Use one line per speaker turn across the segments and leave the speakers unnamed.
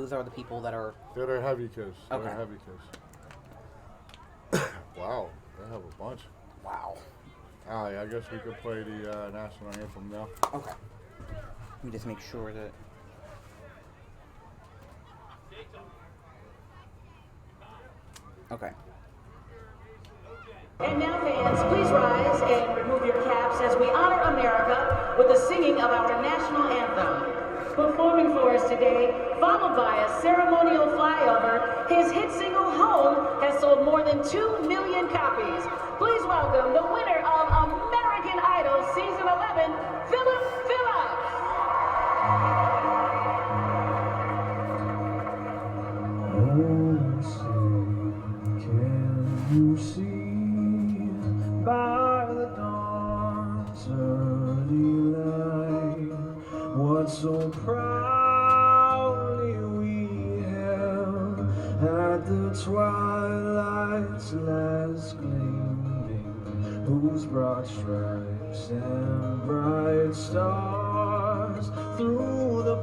those are the people that are...
They're heavy kids.
Okay.
They're heavy kids. Wow, they have a bunch.
Wow.
Allie, I guess we could play the national anthem now.
Okay. Let me just make sure that... Okay.
And now, fans, please rise and remove your caps as we honor America with the singing of our national anthem. Performing for us today, followed by a ceremonial flyover, his hit single Home has sold more than 2 million copies. Please welcome the winner of American Idol Season 11, Philip Phillips.
Can you see by the dawn's early light what so proudly we held at the twilight's last gleaming, whose broad stripes and bright stars through the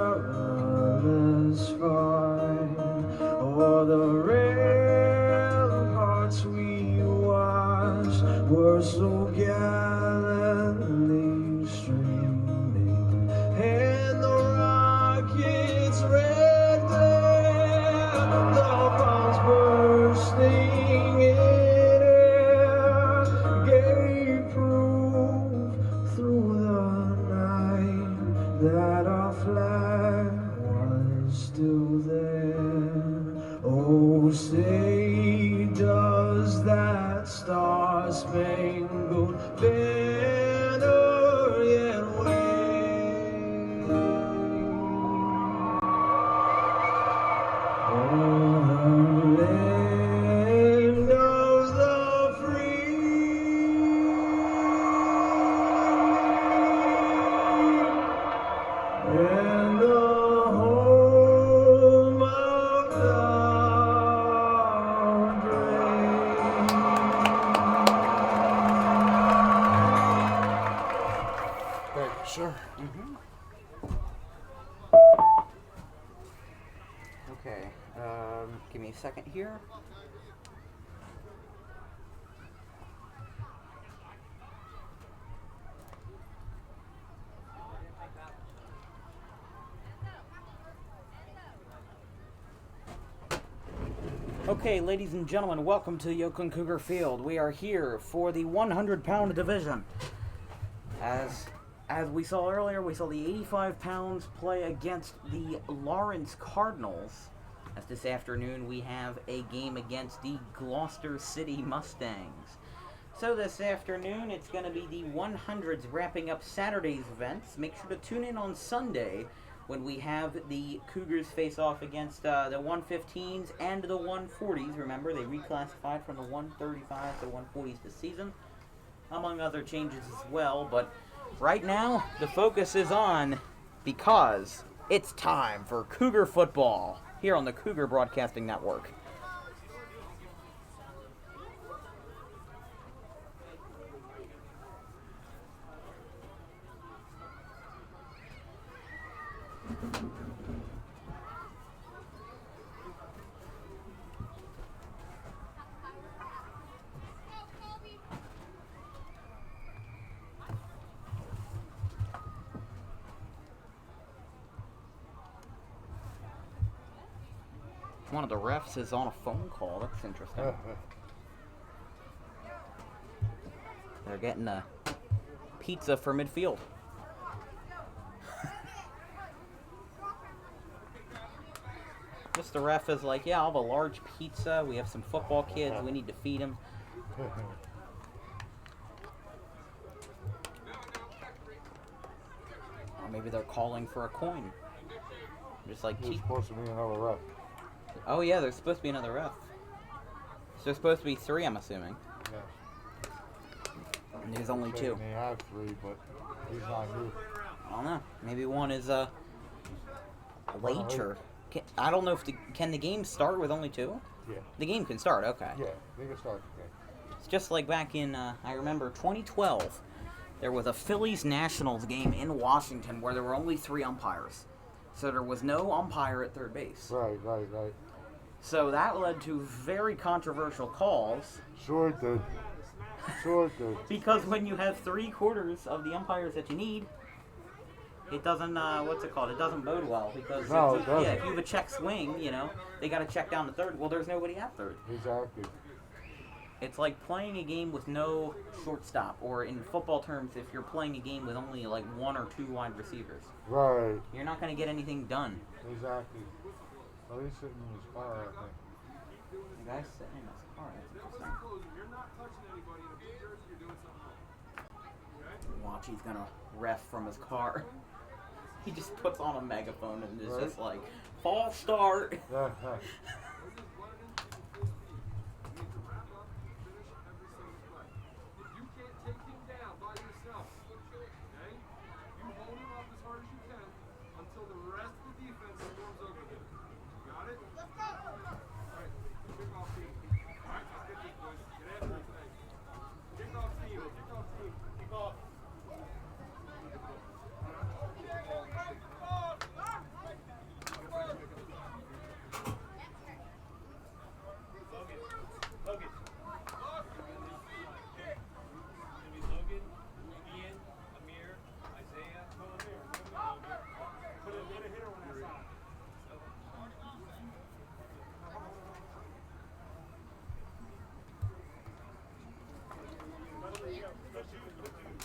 perilous fight o'er the ramparts we watched were so gallantly streaming, and the rockets' red glare, the bombs bursting in air, gave proof through the night that our flag was still there. Oh, say does that star-spangled banner yet wave o'er the land of the free and the home of the brave.
Thank you, sir.
Okay. Give me a second here. Okay, ladies and gentlemen, welcome to the Oaklyn Cougar Field. We are here for the 100-pound division. As we saw earlier, we saw the 85 pounds play against the Lawrence Cardinals. As this afternoon, we have a game against the Gloucester City Mustangs. So this afternoon, it's going to be the 100s wrapping up Saturday's events. Make sure to tune in on Sunday when we have the Cougars face off against the 115s and the 140s. Remember, they reclassified from the 135 to 140s this season, among other changes as well. But right now, the focus is on, because it's time for Cougar football here on the Cougar Broadcasting Network. One of the refs is on a phone call. That's interesting. They're getting a pizza for midfield. Just the ref is like, yeah, I'll have a large pizza. We have some football kids. We need to feed them. Or maybe they're calling for a coin. Just like,
There's supposed to be another ref.
oh yeah, there's supposed to be another ref. So there's supposed to be 3, I'm assuming.
Yes.
And there's only 2.
They have 3, but he's not new.
I don't know. Maybe one is late, or I don't know if can the game start with only 2?
Yeah.
The game can start. Okay.
Yeah, they can start the game.
It's just like back in I remember 2012. There was a Phillies Nationals game in Washington where there were only 3 umpires. So there was no umpire at third base.
Right.
So that led to very controversial calls.
Sure it did.
Because when you have 3/4 of the umpires that you need, it doesn't, what's it called? It doesn't bode well. Because
No, it doesn't.
if you have a check swing, they got to check down to third. Well, there's nobody at third.
Exactly.
It's like playing a game with no shortstop, or in football terms, if you're playing a game with only like 1 or 2 wide receivers.
Right.
You're not going to get anything done.
Exactly. Oh, he's sitting in his car, I think.
The guy's sitting in his car. That's interesting. Watch, he's going to ref from his car. He just puts on a megaphone and is just like, false start.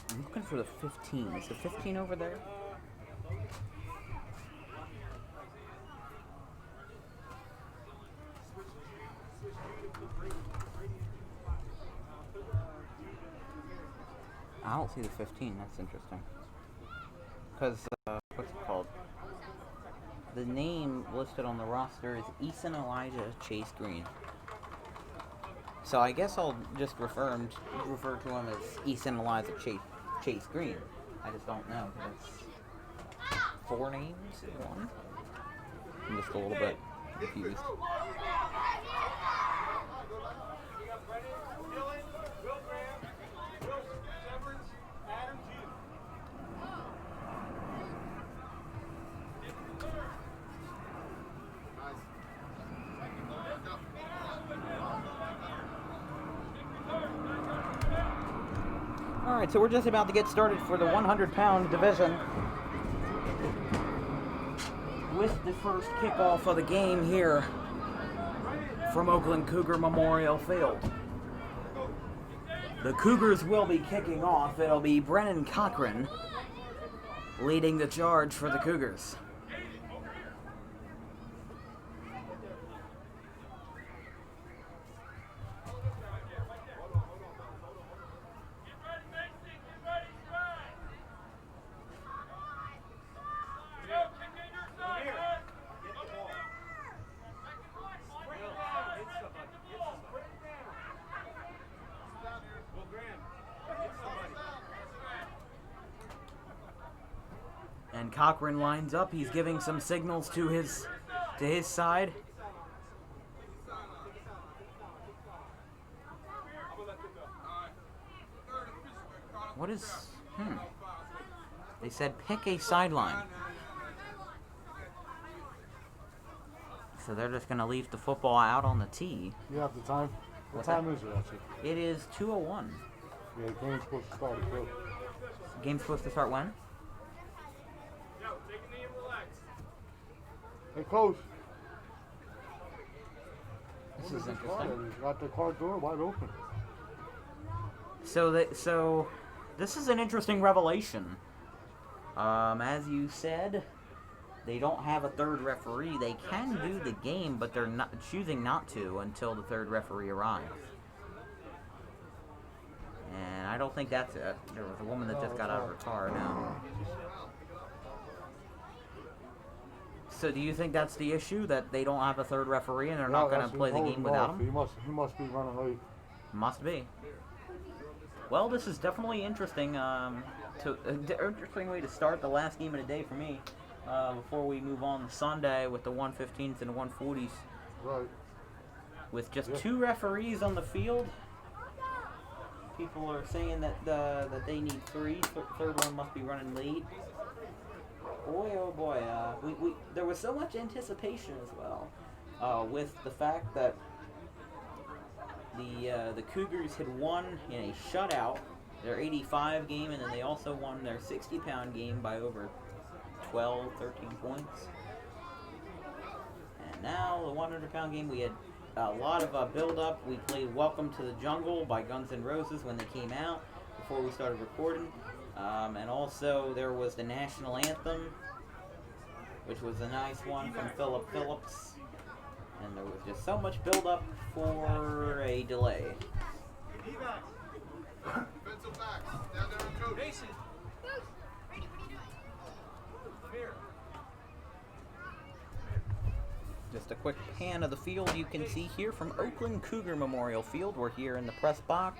I'm looking for the 15. Is the 15 over there? I don't see the 15. That's interesting. Because, what's it called? The name listed on the roster is Eason Elijah Chase Green. So I guess I'll just refer to him as Eason Elijah Chase Green. I just don't know. That's 4 names in one. I'm just a little bit confused. Alright, so we're just about to get started for the 100-pound division with the first kickoff of the game here from Oaklyn Cougar Memorial Field. The Cougars will be kicking off. It'll be Brennan Cochran leading the charge for the Cougars. And Cochran lines up. He's giving some signals to his side. What is... They said pick a sideline. So they're just going to leave the football out on the tee.
You have the time? What time is it, actually?
It is 2:01.
Yeah, the game's supposed to start at 2.
Game's supposed to start when?
Hey, Coach.
This is interesting.
Got the car door wide open.
So this is an interesting revelation. As you said, they don't have a third referee. They can do the game, but they're not choosing not to until the third referee arrives. And I don't think that's it. There was a woman that just got out of her car now. So do you think that's the issue, that they don't have a third referee and they're not going to play the game without him?
He must be running late.
Must be. Well, this is definitely interesting. Interesting way to start the last game of the day for me. Before we move on to Sunday with the 115s and 140s.
Right.
With just 2 referees on the field. People are saying that that they need 3. Third one must be running late. boy, oh boy, there was so much anticipation as well, with the fact that the Cougars had won in a shutout, their 85 game, and then they also won their 60-pound game by over 12, 13 points. And now the 100-pound game, we had a lot of build-up. We played Welcome to the Jungle by Guns N' Roses when they came out before we started recording. And also there was the national anthem, which was a nice one from Philip Phillips. And there was just so much build-up for a delay. Just a quick pan of the field you can see here from Oaklyn Cougar Memorial Field. We're here in the press box.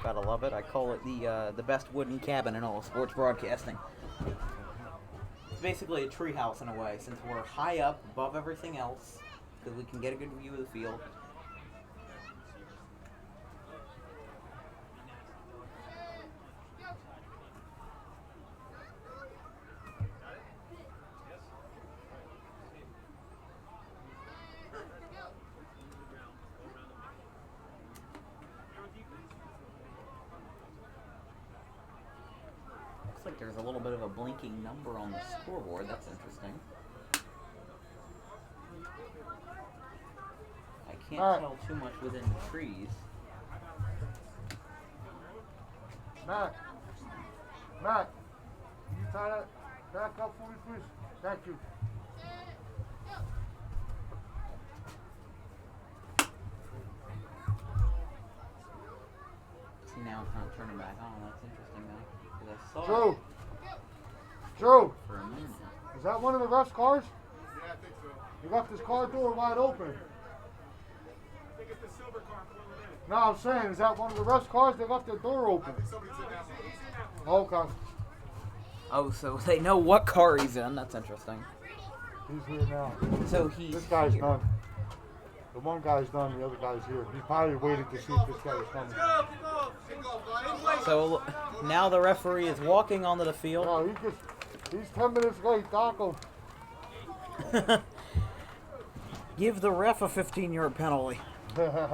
Gotta love it. I call it the best wooden cabin in all of sports broadcasting. It's basically a treehouse in a way, since we're high up above everything else, because we can get a good view of the field. Looks like there's a little bit of a blinking number on the scoreboard. That's interesting. I can't tell too much within the trees.
Matt, can you tie that back up for me, please? Thank you.
See, now it's not turning back on. That's interesting, though. Because I saw
Joe,
it
Joe,
for a minute.
is that one of the ref's cars?
Yeah, I think so.
He left his car door wide open.
I think it's the silver car pulling in.
No, I'm saying, is that one of the ref's cars? They left their door
I
open.
think somebody's in that one. He's in that one.
Okay.
Oh, so they know what car he's in. That's interesting.
He's here now.
So he's
This guy's
here.
done. The one guy's done, the other guy's here. He's probably waiting to see if this guy is coming.
So now the referee is walking onto the field.
No, he's 10 minutes late, Taco.
Give the ref a 15-yard penalty.
Taco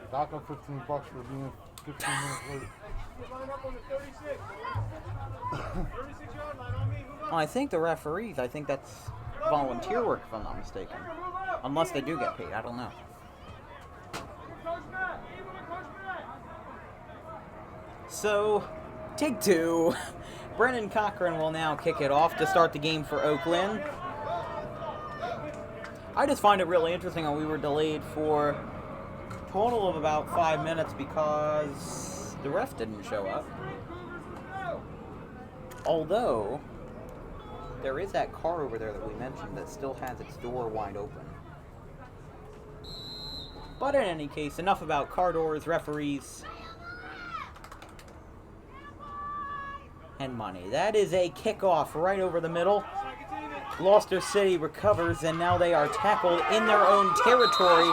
$15 for being 15 minutes late.
Line up on the 36. 36-yard line on me. Move up.
Well, I think the referees, I think that's volunteer work, if I'm not mistaken. Unless they do get paid, I don't know.
Coach Matt. Even with Coach Matt.
So, take two. Brennan Cochran will now kick it off to start the game for Oaklyn. I just find it really interesting how we were delayed for a total of about 5 minutes because the ref didn't show up. Although, there is that car over there that we mentioned that still has its door wide open. But in any case, enough about car doors, referees, and money. That is a kickoff right over the middle. Gloucester City recovers, and now they are tackled in their own territory.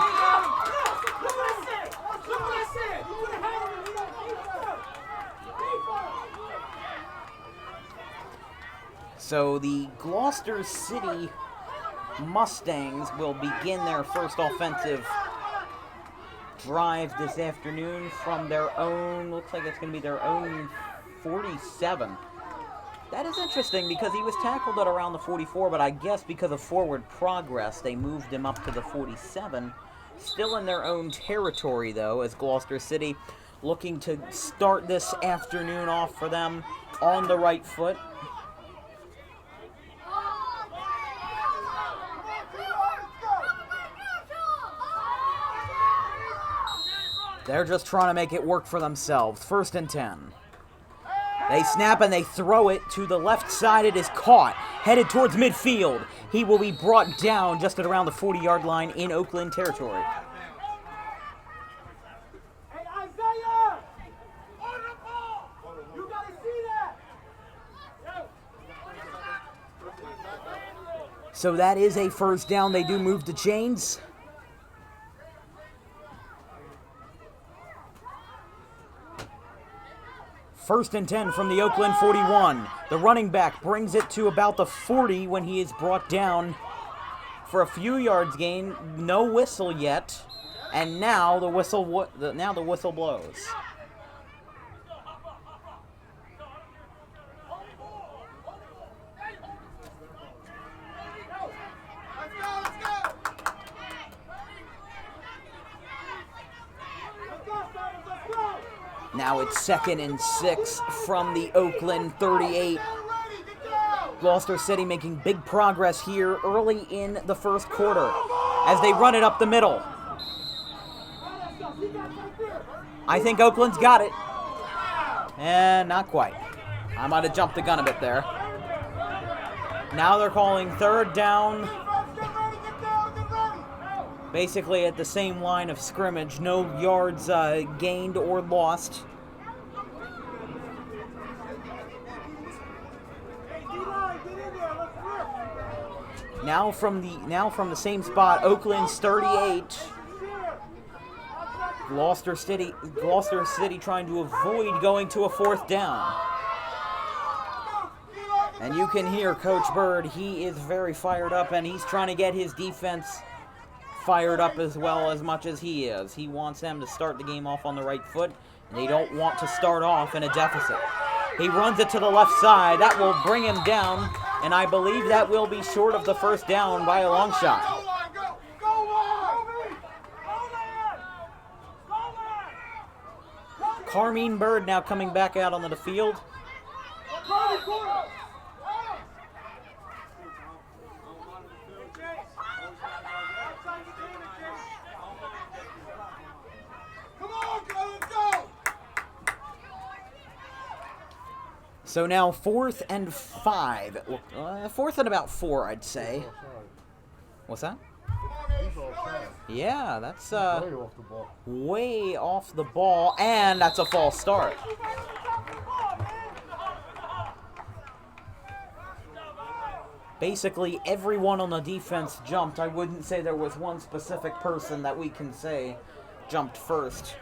So the Gloucester City Mustangs will begin their first offensive drive this afternoon from their own, looks like it's going to be their own 47. That is interesting because he was tackled at around the 44, but I guess because of forward progress, they moved him up to the 47. Still in their own territory, though, as Gloucester City looking to start this afternoon off for them on the right foot. They're just trying to make it work for themselves. 1st and 10. They snap and they throw it to the left side. It is caught, headed towards midfield. He will be brought down just at around the 40-yard line in Oaklyn territory.
Hey, Isaiah! On the ball! You gotta see that!
So that is a 1st down. They do move the chains. First and 10 from the Oaklyn 41. The running back brings it to about the 40 when he is brought down for a few yards gain. No whistle yet, and now the whistle blows. Now it's 2nd and 6 from the Oaklyn 38. Gloucester City making big progress here early in the first quarter as they run it up the middle. I think Oakland's got it. And not quite. I might have jumped the gun a bit there. Now they're calling 3rd down. Basically at the same line of scrimmage. No yards gained or lost. Now from the same spot, Oakland's 38. Gloucester City trying to avoid going to a 4th down. And you can hear Coach Bird, he is very fired up, and he's trying to get his defense fired up as well as much as he is. He wants them to start the game off on the right foot, and they don't want to start off in a deficit. He runs it to the left side. That will bring him down, and I believe that will be short of the 1st down by a long shot. Carmine Bird now coming back out onto the field. So now 4th and 5. 4th and about 4, I'd say. What's that? Yeah, that's way off the ball, and that's a false start. Basically, everyone on the defense jumped. I wouldn't say there was one specific person that we can say jumped first.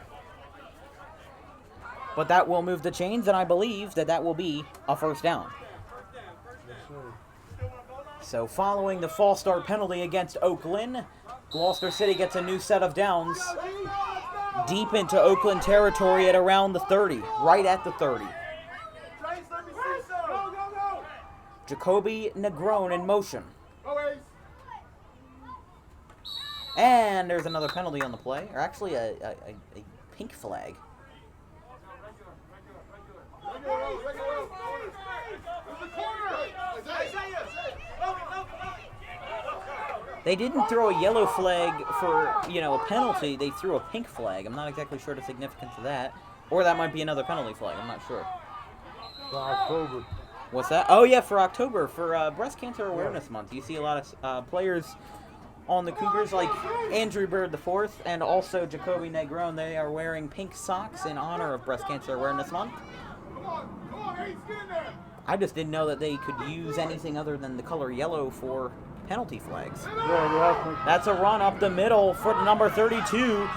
But that will move the chains, and I believe that will be a 1st down. So following the false start penalty against Oaklyn, Gloucester City gets a new set of downs deep into Oaklyn territory at around the 30, right at the 30. Jacoby Negron in motion. And there's another penalty on the play, or actually a pink flag. They didn't throw a yellow flag for, a penalty. They threw a pink flag. I'm not exactly sure the significance of that. Or that might be another penalty flag. I'm not sure.
For October.
What's that? Oh, yeah, for October, for Breast Cancer Awareness Month. You see a lot of players on the Cougars, like Andrew Bird IV and also Jacoby Negron. They are wearing pink socks in honor of Breast Cancer Awareness Month. I just didn't know that they could use anything other than the color yellow for penalty flags. That's a run up the middle for number 32.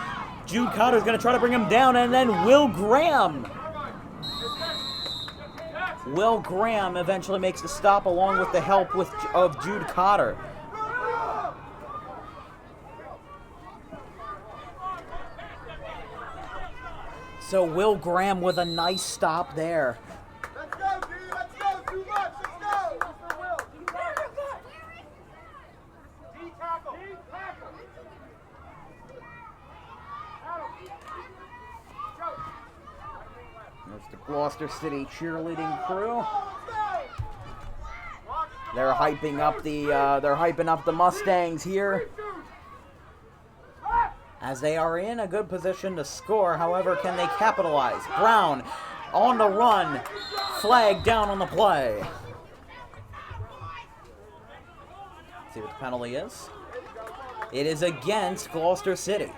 Jude Cotter's going to try to bring him down, and then Will Graham eventually makes the stop along with the help of Jude Cotter. So Will Graham with a nice stop there.
Let's go, dude. Let's go. Too much. Let's go. D tackle.
There's the Gloucester City cheerleading crew. They're hyping up the Mustangs here, as they are in a good position to score. However, can they capitalize? Brown on the run, flag down on the play. Let's see what the penalty is. It is against Gloucester City.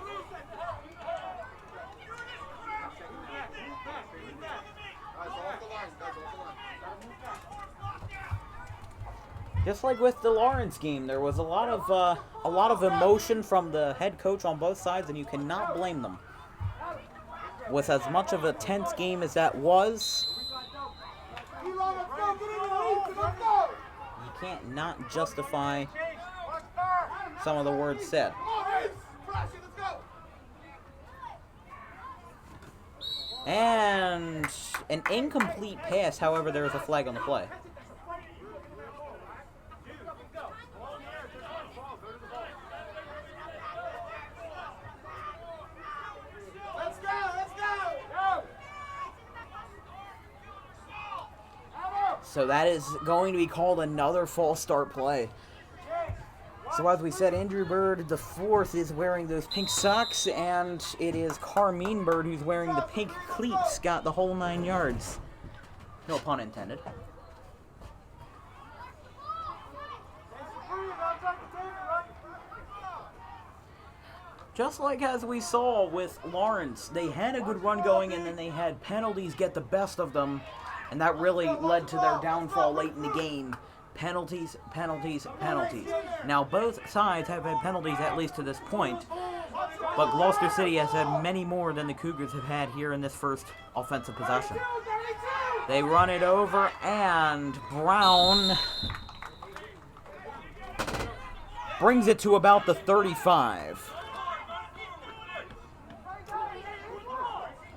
Just like with the Lawrence game, there was a lot of emotion from the head coach on both sides, and you cannot blame them. With as much of a tense game as that was, can't not justify some of the words said. And an incomplete pass, however, there is a flag on the play. So that is going to be called another false start play. So as we said, Andrew Bird, the fourth, is wearing those pink socks, and it is Carmine Bird who's wearing the pink cleats, got the whole 9 yards. No pun intended. Just like as we saw with Lawrence, they had a good run going, and then they had penalties get the best of them, and that really led to their downfall late in the game. Penalties, penalties, penalties. Now, both sides have had penalties at least to this point, but Gloucester City has had many more than the Cougars have had here in this first offensive possession. They run it over, and Brown brings it to about the 35.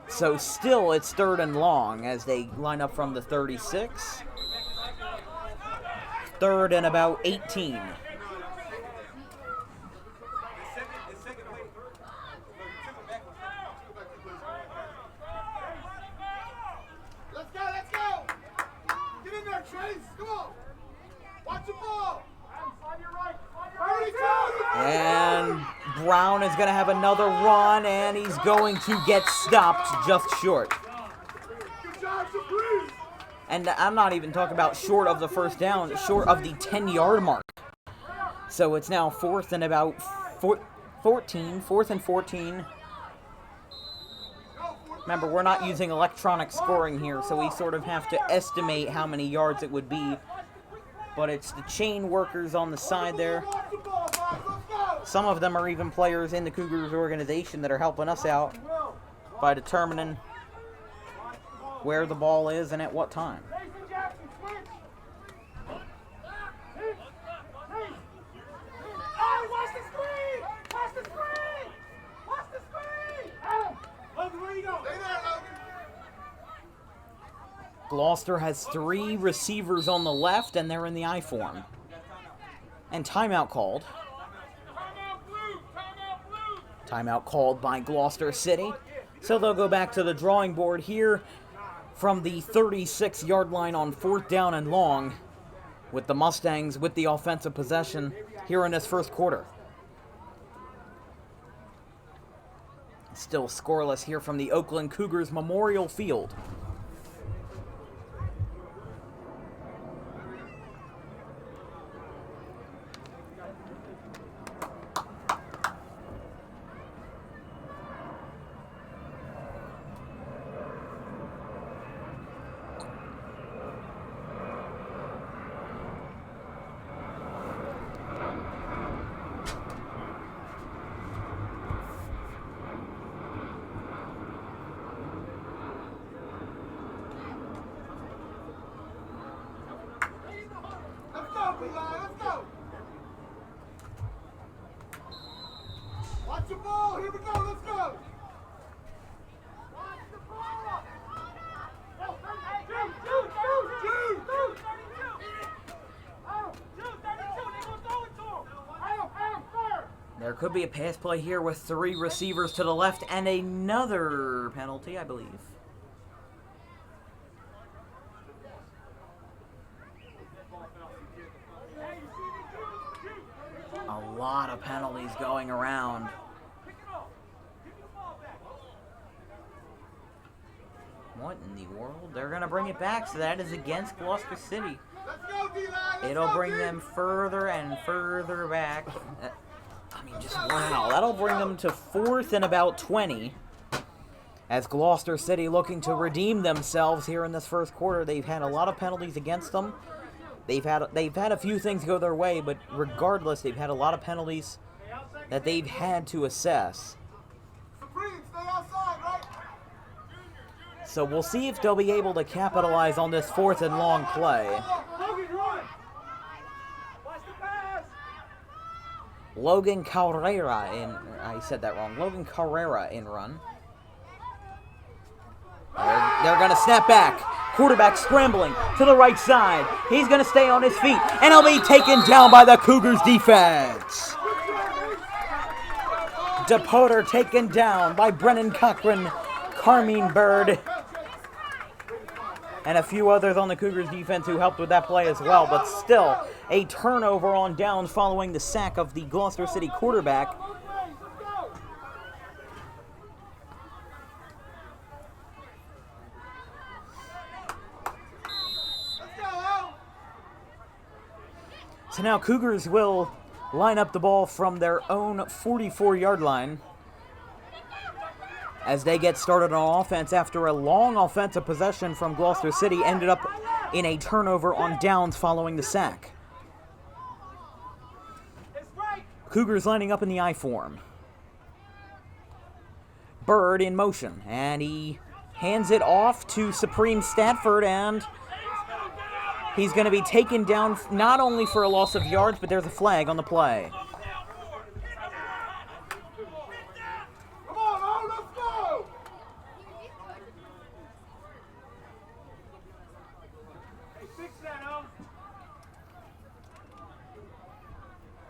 So still, it's 3rd and long as they line up from the 36. 3rd and about 18.
Let's go! Get in there, Chase! Come on! Watch the ball! On your right! 32!
And Brown is going to have another run, and he's going to get stopped just short.
Good job, Supreme!
And I'm not even talking about short of the first down, short of the 10-yard mark. So it's now 4th and about 14, 4th and 14. Remember, we're not using electronic scoring here, so we sort of have to estimate how many yards it would be. But it's the chain workers on the side there. Some of them are even players in the Cougars organization that are helping us out by determining where the ball is and at what time. Gloucester has 3 receivers on the left, and they're in the I form. And timeout called. Timeout called by Gloucester City. So they'll go back to the drawing board here from the 36-yard line on 4th down and long, with the Mustangs with the offensive possession here in this first quarter. Still scoreless here from the Oaklyn Cougars Memorial Field.
Let's go! Watch the ball! Here we go! Let's go! Watch the ball!
There could be a pass play here with 3 receivers to the left and another penalty, I believe. A lot of penalties going around. What in the world? They're going to bring it back, so that is against Gloucester City. It'll bring them further and further back. I mean, just wow. That'll bring them to 4th and about 20. As Gloucester City looking to redeem themselves here in this first quarter. They've had a lot of penalties against them. They've had a few things go their way, but regardless, they've had a lot of penalties that they've had to assess. So we'll see if they'll be able to capitalize on this 4th and long play. Logan Carrera in, I said that wrong, Logan Carrera in run. They're going to snap back. Quarterback scrambling to the right side. He's going to stay on his feet, and he'll be taken down by the Cougars defense. DePoter taken down by Brennan Cochran, Carmine Bird, and a few others on the Cougars defense who helped with that play as well, but still a turnover on downs following the sack of the Gloucester City quarterback. So now Cougars will line up the ball from their own 44-yard line as they get started on offense after a long offensive possession from Gloucester City ended up in a turnover on downs following the sack. Cougars lining up in the I form. Bird in motion, and he hands it off to Supreme Stratford, and he's going to be taken down not only for a loss of yards, but there's a flag on the play.
Come on, let's go! Hey, fix that,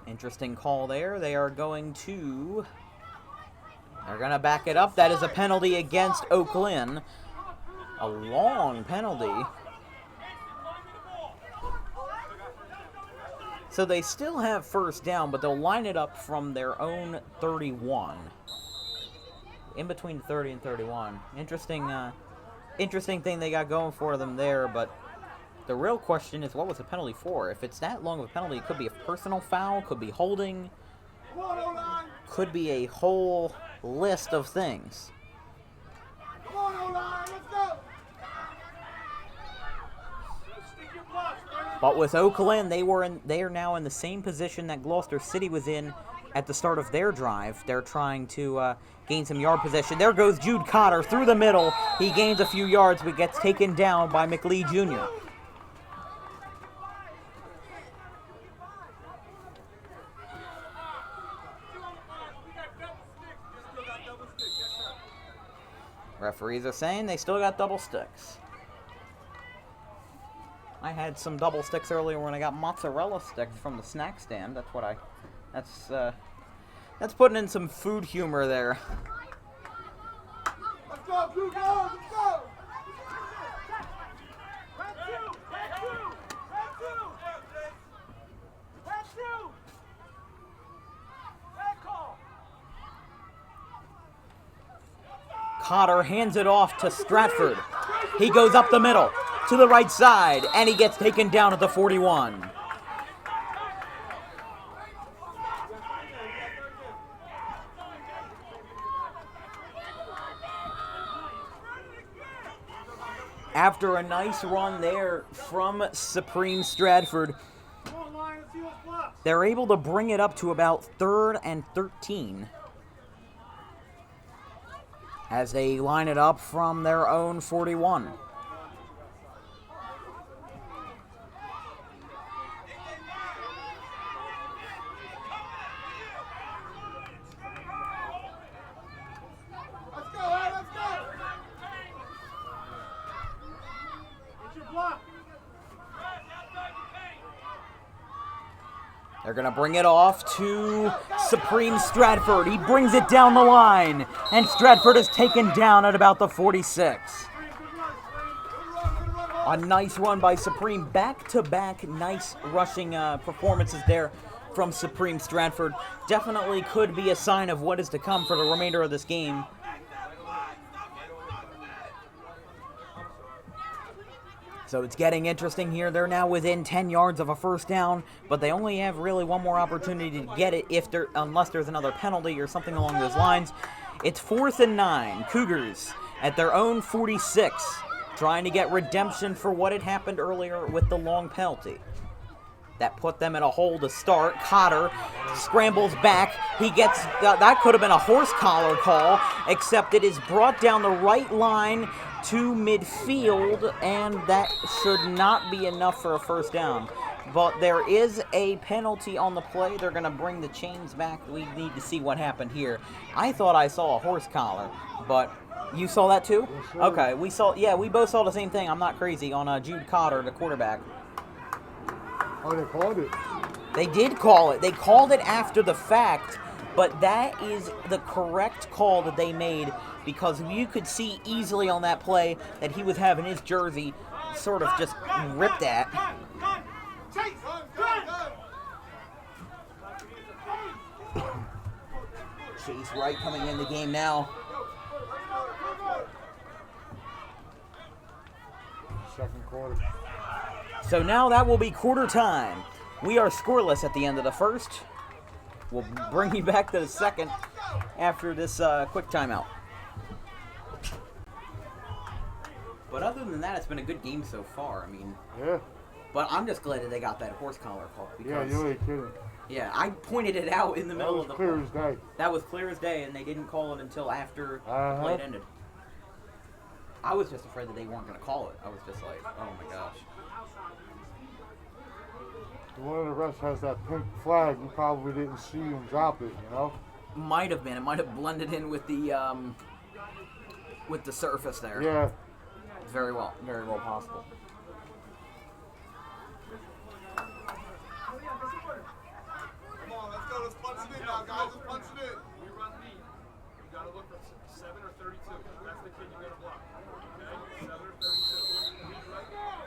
Interesting call there. They're going to back it up. That is a penalty against Oaklyn. A long penalty. So they still have first down, but they'll line it up from their own 31. In between 30 and 31. Interesting thing they got going for them there, but the real question is, what was the penalty for? If it's that long of a penalty, it could be a personal foul, could be holding, could be a whole list of things.
Come on, O-line, let's go!
But with Oaklyn, they are now in the same position that Gloucester City was in at the start of their drive. They're trying to gain some yard possession. There goes Jude Cotter through the middle. He gains a few yards, but gets taken down by McLeod Jr. Referees are saying they still got double sticks. I had some double sticks earlier when I got mozzarella sticks from the snack stand. That's putting in some food humor there.
Let's go, Cougars, let's go!
Cotter hands it off to Stratford. He goes up the middle to the right side, and he gets taken down at the 41. After a nice run there from Supreme Stratford, they're able to bring it up to about 3rd and 13 as they line it up from their own 41. They're going to bring it off to Supreme Stratford. He brings it down the line, and Stratford is taken down at about the 46. A nice run by Supreme. Back-to-back nice rushing performances there from Supreme Stratford. Definitely could be a sign of what is to come for the remainder of this game. So it's getting interesting here. They're now within 10 yards of a first down, but they only have really one more opportunity to get it unless there's another penalty or something along those lines. It's 4th and 9. Cougars at their own 46, trying to get redemption for what had happened earlier with the long penalty. That put them in a hole to start. Cotter scrambles back. He gets, that could have been a horse collar call, except it is brought down the right line to midfield, and that should not be enough for a first down. but there is a penalty on the play. They're going to bring the chains back. We need to see what happened here. I thought I saw a horse collar, but you saw that too?
Yes, sir.
Okay, we both saw the same thing. I'm not crazy on Jude Cotter, the quarterback.
Oh, they called it.
They did call it. They called it after the fact, but that is the correct call that they made because you could see easily on that play that he was having his jersey sort of just ripped at. Chase Wright coming in the game now.
Second quarter.
So now that will be quarter time. We are scoreless at the end of the first. We'll bring you back to the second after this quick timeout. But other than that, it's been a good game so far. I mean,
Yeah.
but I'm just glad that they got that horse collar call.
Yeah,
Because,
you ain't kidding.
yeah, I pointed it out in the
That
middle
was
of the
clear as day.
That was clear as day, and they didn't call it until after the
Uh-huh.
play had ended. I was just afraid that they weren't going to call it. I was just like, oh my gosh.
One of the refs has that pink flag. You probably didn't see him drop it, you know?
Might have been. It might have blended in with the surface there.
Yeah.
Very well possible.
Come on, let's go. Let's punch it in now, guys. Let's punch it in. We run lead. You got to look for 7 or 32. That's the kid you got to block. Okay? 7 or 32.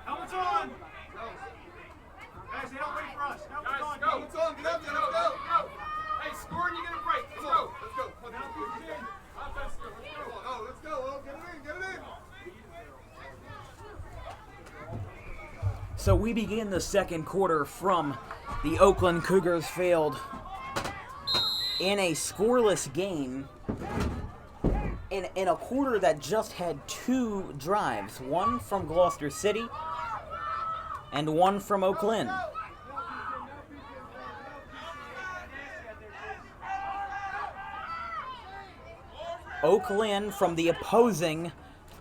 Helmets on! Go. Guys, they don't wait for us. Helmets on. Go. Helmets on. Get up there. Let's go. Hey, score and you get a break. Let's go. Let's go. Punch it in. Offense. Come on. Oh, let's go. Oh, get it in. Get it in.
So we begin the second quarter from the Oaklyn Cougars field in a scoreless game in a quarter that just had 2 drives, one from Gloucester City and one from Oaklyn. Oaklyn from the opposing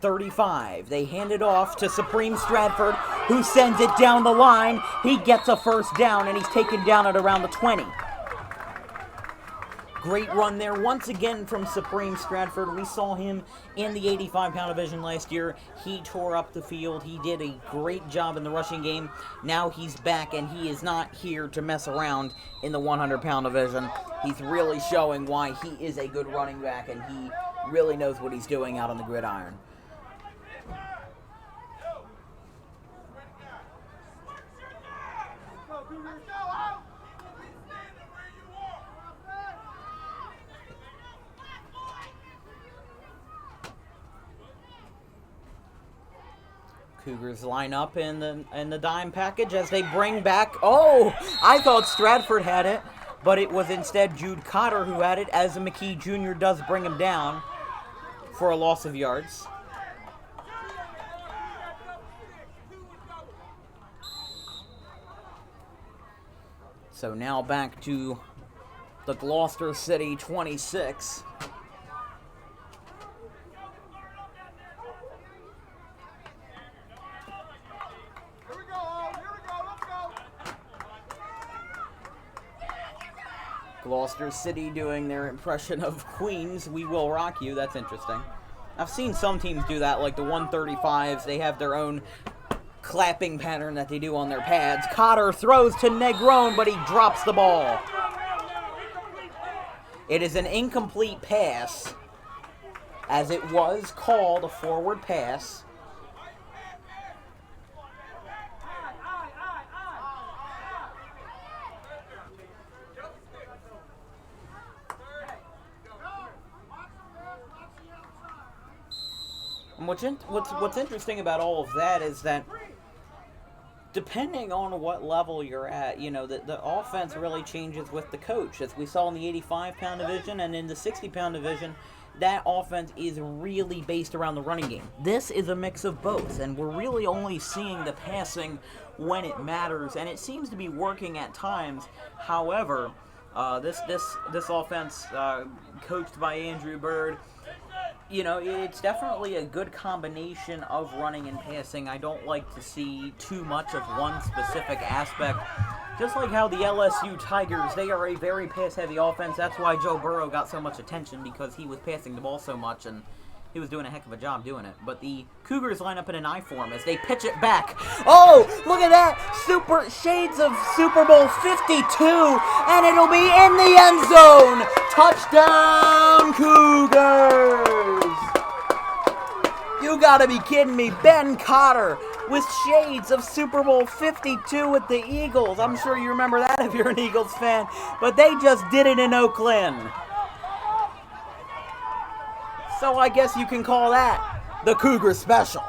35. They hand it off to Supreme Stratford, who sends it down the line. He gets a first down, and he's taken down at around the 20. Great run there once again from Supreme Stratford. We saw him in the 85-pound division last year. He tore up the field. He did a great job in the rushing game. Now he's back, and he is not here to mess around in the 100-pound division. He's really showing why he is a good running back, and he really knows what he's doing out on the gridiron. Cougars line up in the dime package as they bring back. Oh, I thought Stratford had it, but it was instead Jude Cotter who had it, as McKee Jr. does bring him down for a loss of yards. So now back to the Gloucester City 26. Gloucester City doing their impression of Queens. We will rock you. That's interesting. I've seen some teams do that, like the 135s. They have their own clapping pattern that they do on their pads. Cotter throws to Negron, but he drops the ball. It is an incomplete pass, as it was called a forward pass. And what's interesting about all of that is that depending on what level you're at, you know, the offense really changes with the coach. As we saw in the 85-pound division and in the 60-pound division, that offense is really based around the running game. This is a mix of both, and we're really only seeing the passing when it matters, and it seems to be working at times. However, this offense, coached by Andrew Bird, you know, it's definitely a good combination of running and passing. I don't like to see too much of one specific aspect. Just like how the LSU Tigers, they are a very pass-heavy offense. That's why Joe Burrow got so much attention, because he was passing the ball so much, and he was doing a heck of a job doing it. But the Cougars line up in an I form as they pitch it back. Oh, look at that! Shades of Super Bowl 52, and it'll be in the end zone! Touchdown, Cougars! You gotta be kidding me. Ben Cotter with shades of Super Bowl 52 with the Eagles. I'm sure you remember that if you're an Eagles fan. But they just did it in Oaklyn. So I guess you can call that the Cougar Special.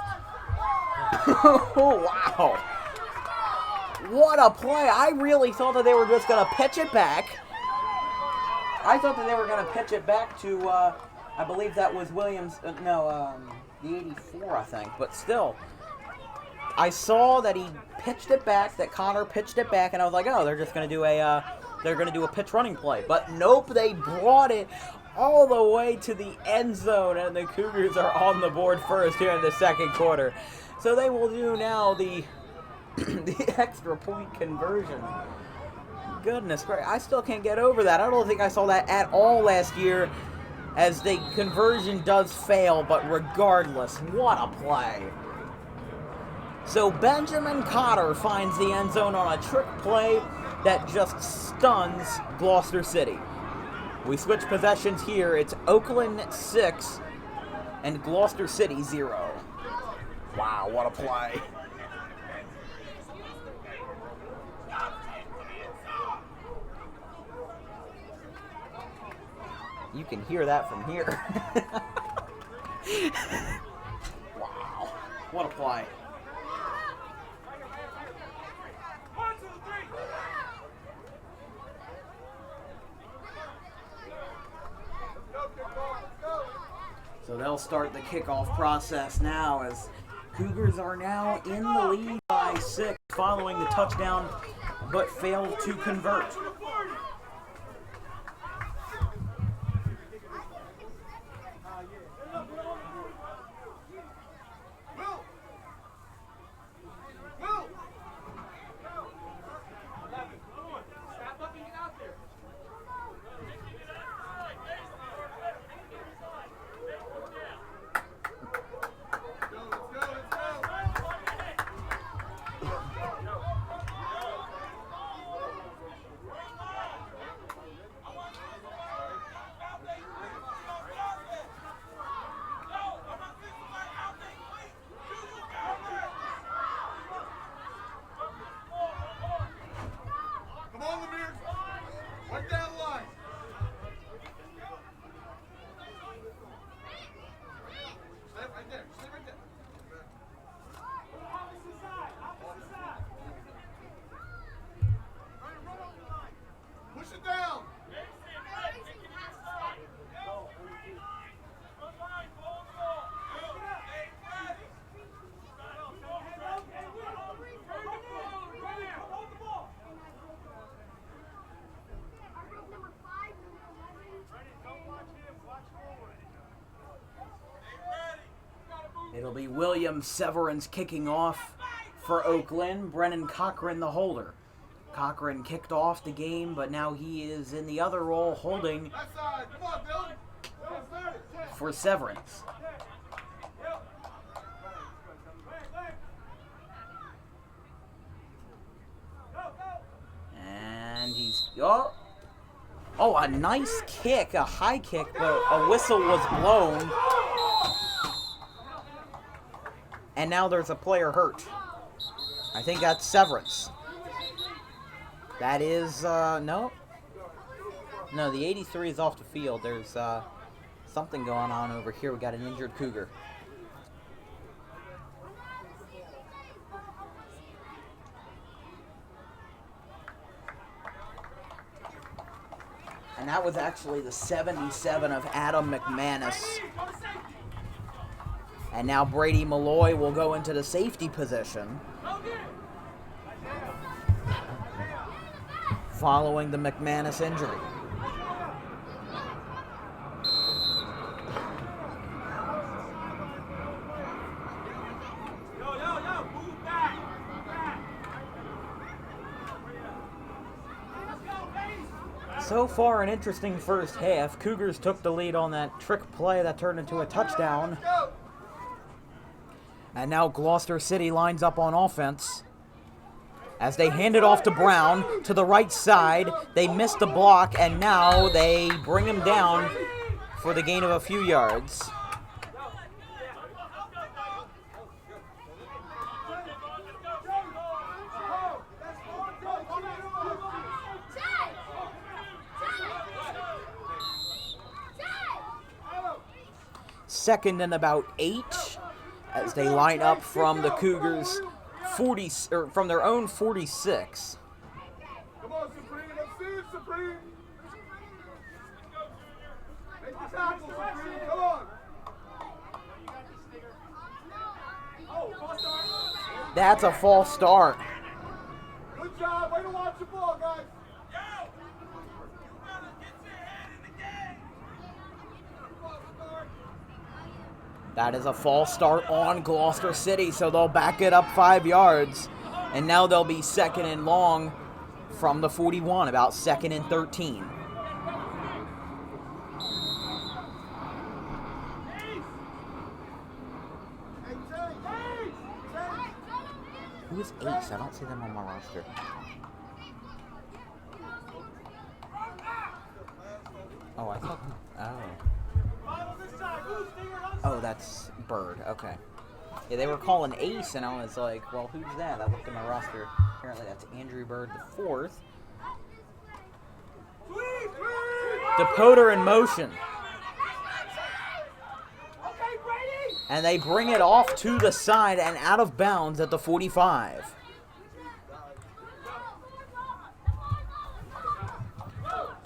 Oh, wow. What a play. I really thought that they were just going to pitch it back. I thought that they were going to pitch it back to, I believe that was Williams, the 84, I think. But still, I saw that he pitched it back, that Connor pitched it back, and I was like, oh, they're just going to do a pitch running play. But nope, they brought it all the way to the end zone, and the Cougars are on the board first here in the second quarter. So they will do now the extra point conversion. Goodness gracious, I still can't get over that. I don't think I saw that at all last year, as the conversion does fail, but regardless, what a play. So Benjamin Cotter finds the end zone on a trick play that just stuns Gloucester City. We switch possessions here. It's Oaklyn 6 and Gloucester City 0. Wow, what a play. You can hear that from here. Wow, what a play. So they'll start the kickoff process now, as Cougars are now in the lead by 6 following the touchdown, but failed to convert. It'll be William Severance kicking off for Oaklyn. Brennan Cochran the holder. Cochran kicked off the game, but now he is in the other role holding for Severance. And he's... Oh, a nice kick, a high kick, but a whistle was blown. And now there's a player hurt. I think that's Severance. That is, no. No, the 83 is off the field. There's something going on over here. We got an injured Cougar. And that was actually the 77 of Adam McManus. And now Brady Malloy will go into the safety position following the McManus injury. So far, an interesting first half. Cougars took the lead on that trick play that turned into a touchdown. And now Gloucester City lines up on offense. As they hand it off to Brown to the right side. They missed the block, and now they bring him down for the gain of a few yards. Second and about 8 as they line up from the Cougars 40 or from their own 46.
Come on, Supreme. Let's see it, Supreme. Make the tackle, Supreme. Come on.
That's a false start.
Good job. Way to watch the ball, guys.
That is a false start on Gloucester City, so they'll back it up 5 yards. And now they'll be second and long from the 41, about second and 13. Who is Ace? I don't see them on my roster. Oh, I thought... Oh, that's Bird. Okay. Yeah, they were calling Ace, and I was like, well, who's that? I looked at my roster. Apparently that's Andrew Bird the 4th. Depoter in motion. And they bring it off to the side and out of bounds at the 45.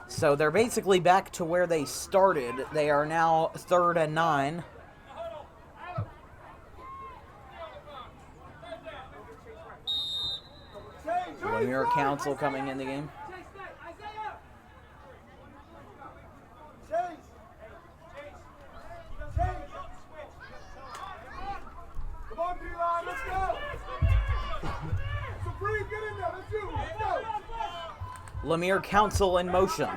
So they're basically back to where they started. They are now 3rd and 9. Premier Council coming in the game.
Come on, D-line, let's go. Supreme, get in there. Let's do it. Let's go.
Lemire Council in motion.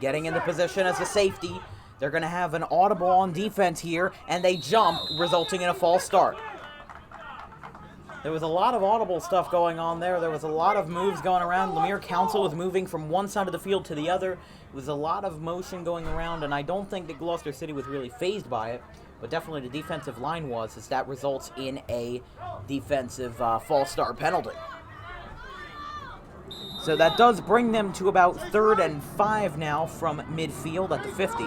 Getting into position as a safety. They're going to have an audible on defense here, and they jump, resulting in a false start. There was a lot of audible stuff going on there. There was a lot of moves going around. Lemire Council was moving from one side of the field to the other. It was a lot of motion going around, and I don't think that Gloucester City was really fazed by it, but definitely the defensive line was, as that results in a defensive false start penalty. So that does bring them to about 3rd and 5 now from midfield at the 50.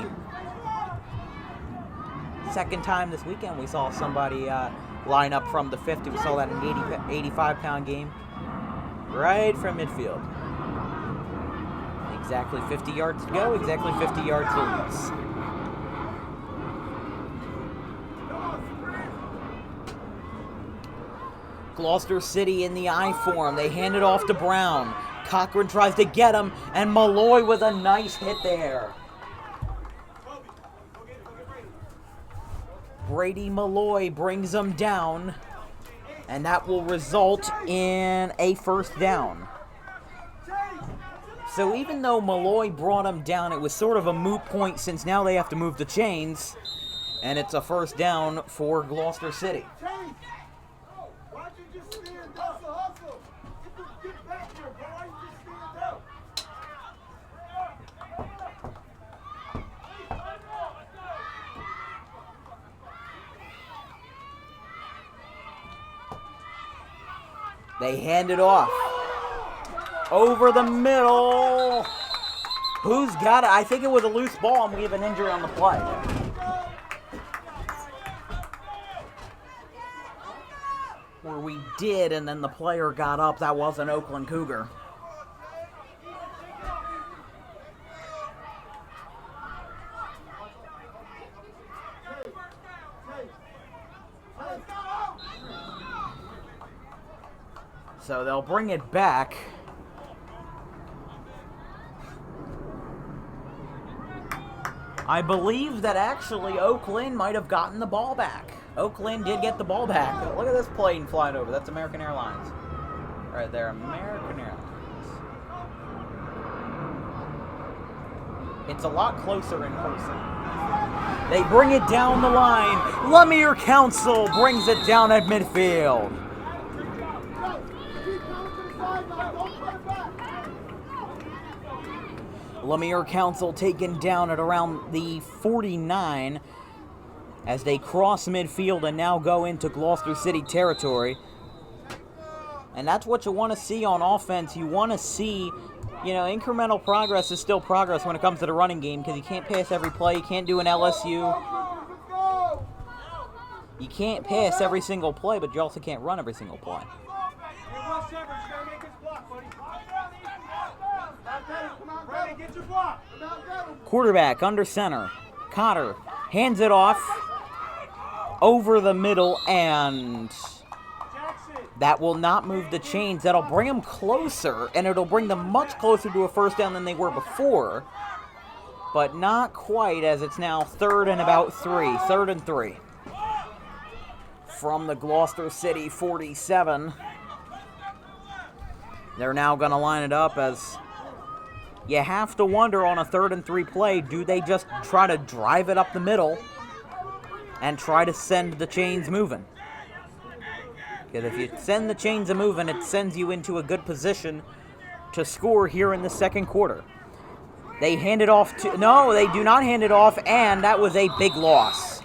Second time this weekend we saw somebody line up from the 50. We saw that in an 85-pound game. Right from midfield. Exactly 50 yards to go, exactly 50 yards to lose. Gloucester City in the I form. They hand it off to Brown. Cochran tries to get him, and Malloy with a nice hit there. Brady Malloy brings him down, and that will result in a first down. So even though Malloy brought him down, it was sort of a moot point since now they have to move the chains, and it's a first down for Gloucester City.
Why'd you just stand up? Hustle. Get back here, bro. Why you just stand up?
They hand it off. Over the middle. Who's got it? I think it was a loose ball, and we have an injury on the play. Where we did, and then the player got up. That was an Oaklyn Cougar. So they'll bring it back. I believe that actually Oaklyn might have gotten the ball back. Oaklyn did get the ball back. Look at this plane flying over. That's American Airlines. Right there, American Airlines. It's a lot closer in person. They bring it down the line. Lemire Council brings it down at midfield. Lemire Council taken down at around the 49 as they cross midfield and now go into Gloucester City territory. And that's what you want to see on offense. You want to see, you know, incremental progress is still progress when it comes to the running game, because you can't pass every play. You can't do an LSU. You can't pass every single play, but you also can't run every single play. Quarterback under center. Cotter hands it off over the middle, and that will not move the chains. That'll bring them closer, and it'll bring them much closer to a first down than they were before, but not quite, as it's now third and about 3. Third and 3. From the Gloucester City 47. They're now going to line it up, as you have to wonder on a 3rd and 3 play, do they just try to drive it up the middle and try to send the chains moving? Because if you send the chains a moving, it sends you into a good position to score here in the second quarter. They hand it off to... No, they do not hand it off, and that was a big loss.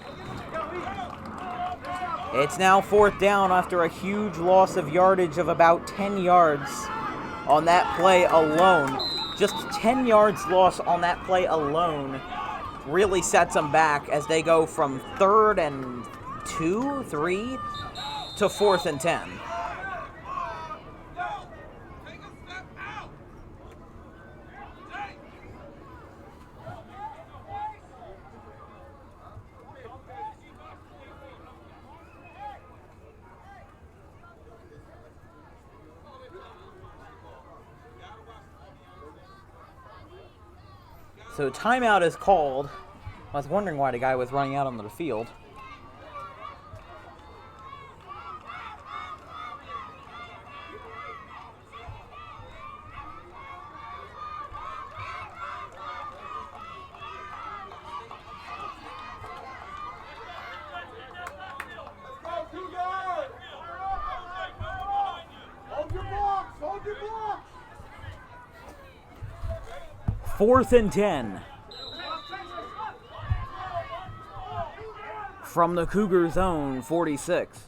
It's now 4th down after a huge loss of yardage of about 10 yards on that play alone. Just 10 yards loss on that play alone really sets them back as they go from 3rd and 2, 3 to 4th and 10. So timeout is called. I was wondering why the guy was running out onto the field. Fourth and 10 from the Cougars' own 46.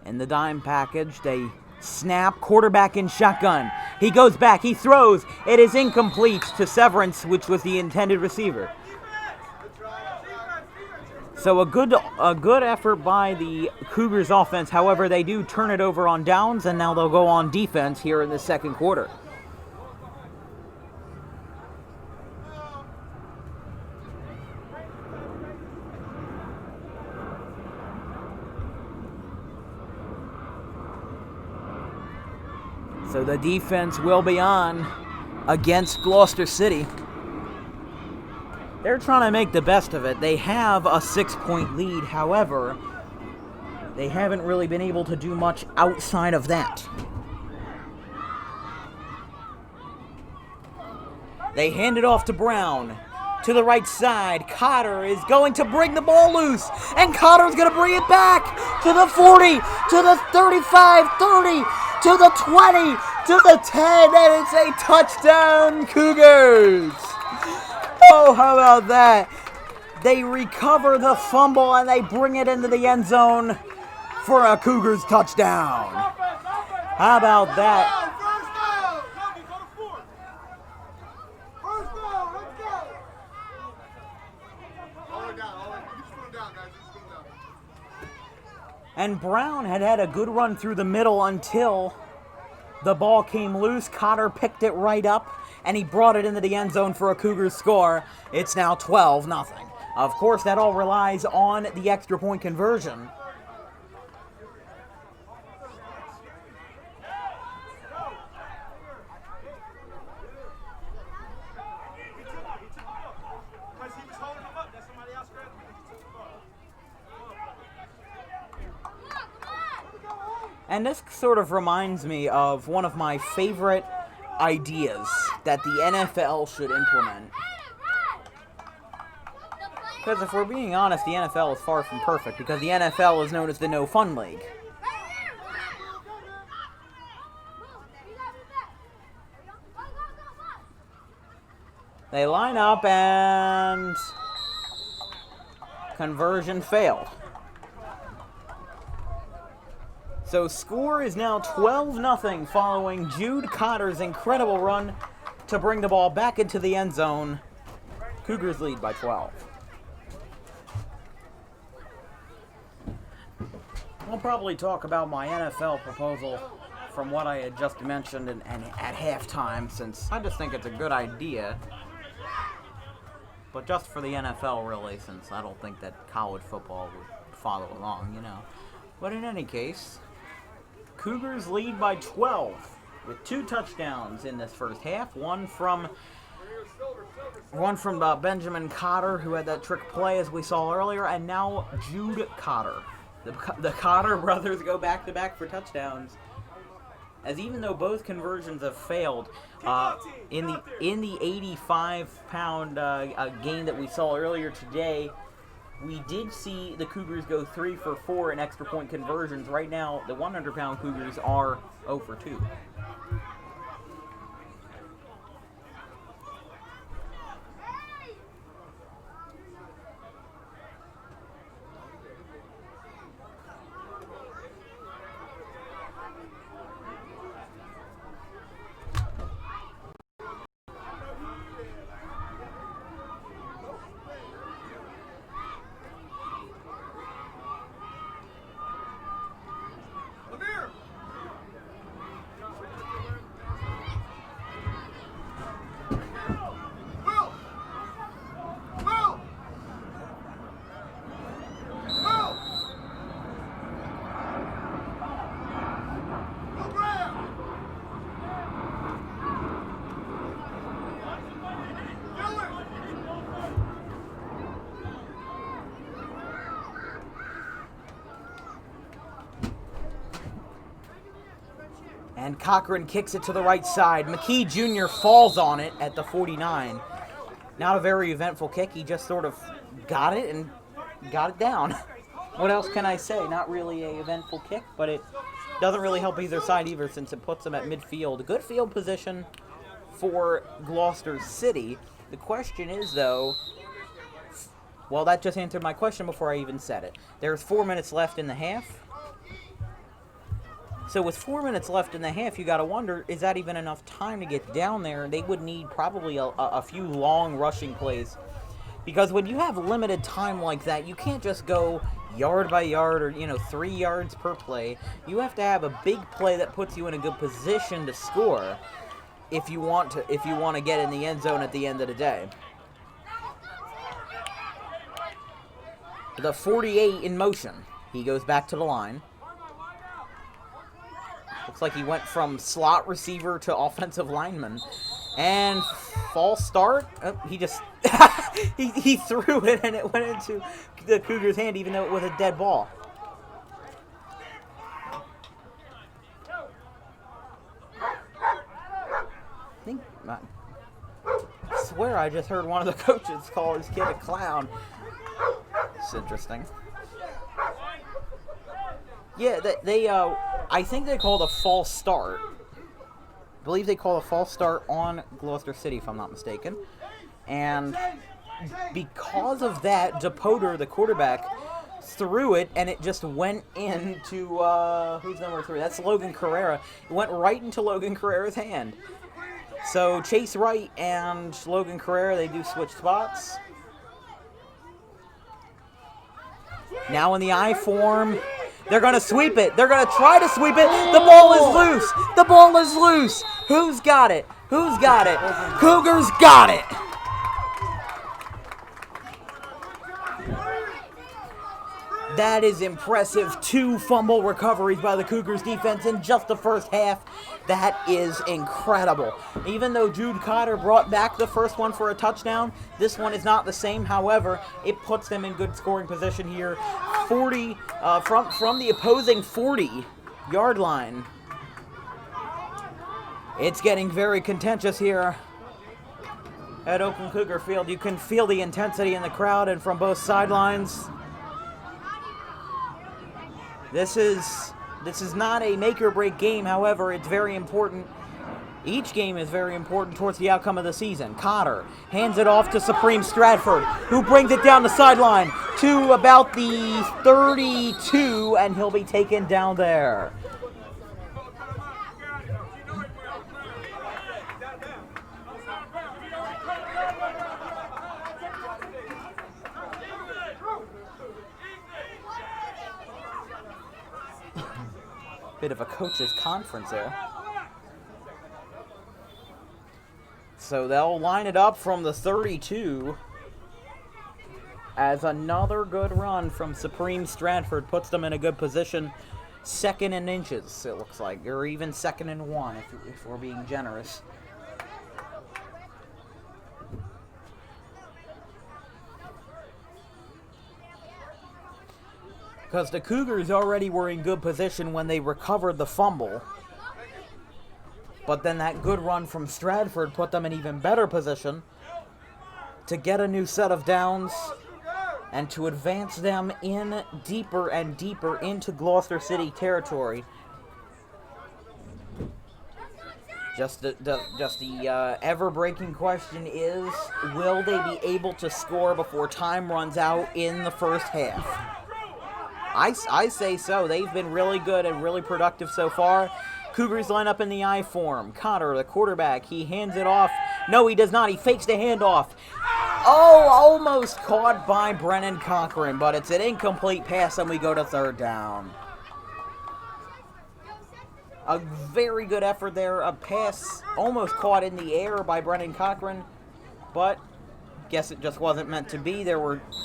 In the dime package, they snap, quarterback in shotgun. He goes back, he throws. It is incomplete to Severance, which was the intended receiver. So a good effort by the Cougars offense. However, they do turn it over on downs, and now they'll go on defense here in the second quarter. So the defense will be on against Gloucester City. They're trying to make the best of it. They have a 6-point lead. However, they haven't really been able to do much outside of that. They hand it off to Brown. To the right side, Cotter is going to bring the ball loose. And Cotter's going to bring it back to the 40, to the 35, 30, to the 20, to the 10. And it's a touchdown, Cougars. Oh, how about that? They recover the fumble and they bring it into the end zone for a Cougars touchdown. How about that? And Brown had a good run through the middle until the ball came loose. Cotter picked it right up, and he brought it into the end zone for a Cougars score. It's now 12-0. Of course, that all relies on the extra point conversion. And this sort of reminds me of one of my favorite ideas that the NFL should implement. Because if we're being honest, the NFL is far from perfect, because the NFL is known as the No Fun League. They line up and conversion failed. So score is now 12-0 following Jude Cotter's incredible run to bring the ball back into the end zone. Cougars lead by 12. I'll probably talk about my NFL proposal from what I had just mentioned and at halftime, since I just think it's a good idea. But just for the NFL, really, since I don't think that college football would follow along, you know. But in any case, Cougars lead by 12 with 2 touchdowns in this first half. One from Benjamin Cotter, who had that trick play as we saw earlier, and now Jude Cotter. The Cotter brothers go back-to-back for touchdowns. As even though both conversions have failed, in the 85-pound game that we saw earlier today, we did see the Cougars go 3 for 4 in extra point conversions. Right now, the 100-pound Cougars are 0 for 2. And Cochran kicks it to the right side. McKee Jr. falls on it at the 49. Not a very eventful kick. He just sort of got it and got it down. What else can I say? Not really a eventful kick, but it doesn't really help either side either, since it puts them at midfield. Good field position for Gloucester City. The question is, though, well, that just answered my question before I even said it. There's 4 minutes left in the half. So with 4 minutes left in the half, you got to wonder, is that even enough time to get down there? They would need probably a few long rushing plays. Because when you have limited time like that, you can't just go yard by yard or, 3 yards per play. You have to have a big play that puts you in a good position to score if you want to get in the end zone at the end of the day. The 48 in motion. He goes back to the line. Looks like he went from slot receiver to offensive lineman. And false start. Oh, he just he threw it and it went into the Cougars' hand, even though it was a dead ball. I swear I just heard one of the coaches call his kid a clown. It's interesting. Yeah, they I think they called a false start. I believe they called a false start on Gloucester City, if I'm not mistaken. And because of that, DePoter, the quarterback, threw it, and it just went into, who's number 3? That's Logan Carrera. It went right into Logan Carrera's hand. So Chase Wright and Logan Carrera, they do switch spots. Now in the I form, they're going to sweep it. They're going to try to sweep it. The ball is loose. The ball is loose. Who's got it? Who's got it? Cougars got it. That is impressive. 2 fumble recoveries by the Cougars defense in just the first half. That is incredible. Even though Jude Cotter brought back the first one for a touchdown, this one is not the same. However, it puts them in good scoring position here. 40 from the opposing 40. yard line. It's getting very contentious here at Oaklyn Cougar Field. You can feel the intensity in the crowd and from both sidelines. This is not a make or break game, however, it's very important. Each game is very important towards the outcome of the season. Cotter hands it off to Supreme Stratford, who brings it down the sideline to about the 32, and he'll be taken down there. Bit of a coach's conference there. So they'll line it up from the 32 as another good run from Supreme Stratford puts them in a good position. Second in inches, it looks like, or even second in 1 if we're being generous. Because the Cougars already were in good position when they recovered the fumble. But then that good run from Stratford put them in even better position to get a new set of downs and to advance them in deeper and deeper into Gloucester City territory. Just the ever-breaking question is, will they be able to score before time runs out in the first half? I say so. They've been really good and really productive so far. Cougars line up in the I form. Cotter, the quarterback, he hands it off. No, he does not. He fakes the handoff. Oh, almost caught by Brennan Cochran, but it's an incomplete pass, and we go to third down. A very good effort there. A pass almost caught in the air by Brennan Cochran, but guess it just wasn't meant to be.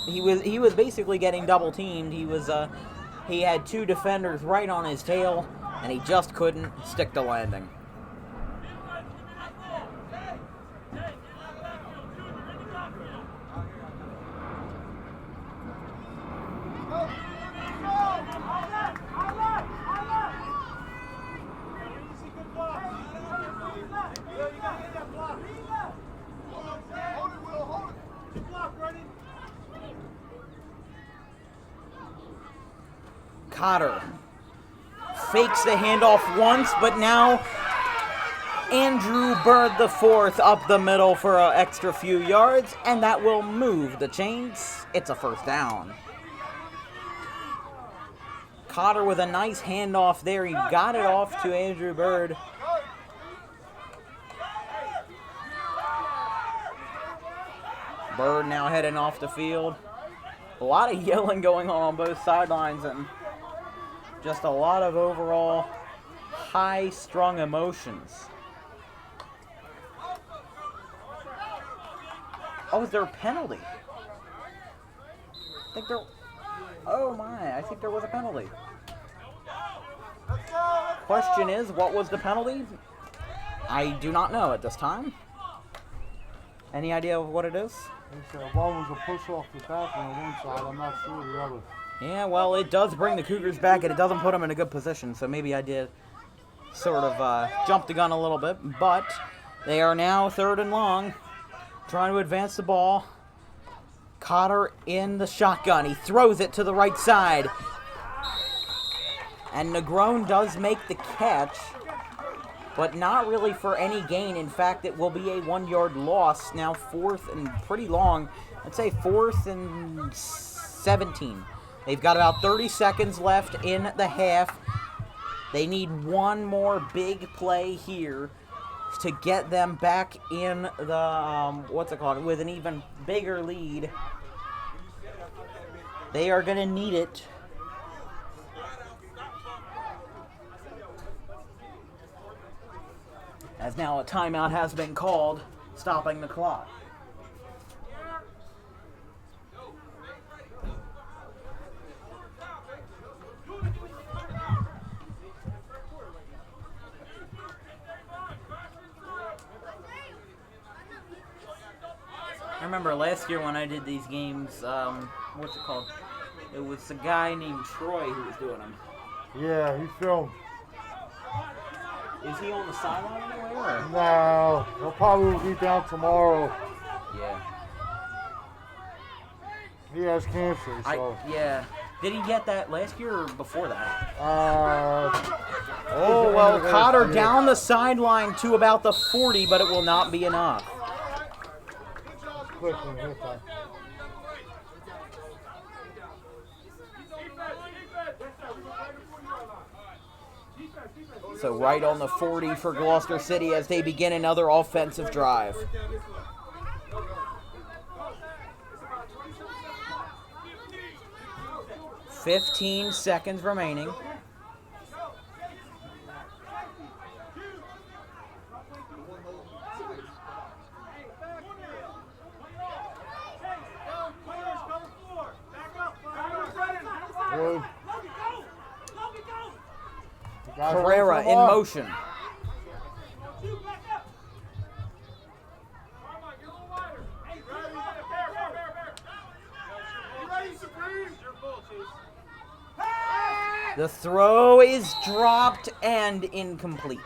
He was basically getting double teamed. He had 2 defenders right on his tail, and he just couldn't stick the landing. Cotter fakes the handoff once, but now Andrew Bird the fourth up the middle for an extra few yards, and that will move the chains. It's a first down. Cotter with a nice handoff there. He got it off to Andrew Bird. Bird now heading off the field. A lot of yelling going on both sidelines, and just a lot of overall high-strung emotions. Oh, is there a penalty? Oh my, I think there was a penalty. Question is, what was the penalty? I do not know at this time. Any idea of what it is?
One was a push off the back on one side, I'm not sure the other.
Yeah, well, it does bring the Cougars back, and it doesn't put them in a good position, so maybe I did sort of jump the gun a little bit, but they are now third and long, trying to advance the ball. Cotter in the shotgun. He throws it to the right side, and Negron does make the catch, but not really for any gain. In fact, it will be a 1-yard loss. Now 4th and pretty long. I'd say 4th and 17. They've got about 30 seconds left in the half. They need one more big play here to get them back in the, with an even bigger lead. They are going to need it. As now a timeout has been called, stopping the clock. I remember last year when I did these games, what's it called? It was a guy named Troy who was doing them.
Yeah, he filmed.
Is he on the sideline anywhere? Or?
No, he'll probably be down tomorrow.
Yeah.
He has cancer, so.
Yeah. Did he get that last year or before that?
Oh,
well, Cotter down the sideline to about the 40, but it will not be enough.
Quick one, here, Tom.
So right on the 40 for Gloucester City as they begin another offensive drive. "15 seconds remaining.
Good.
Carrera in motion. The throw is dropped and incomplete.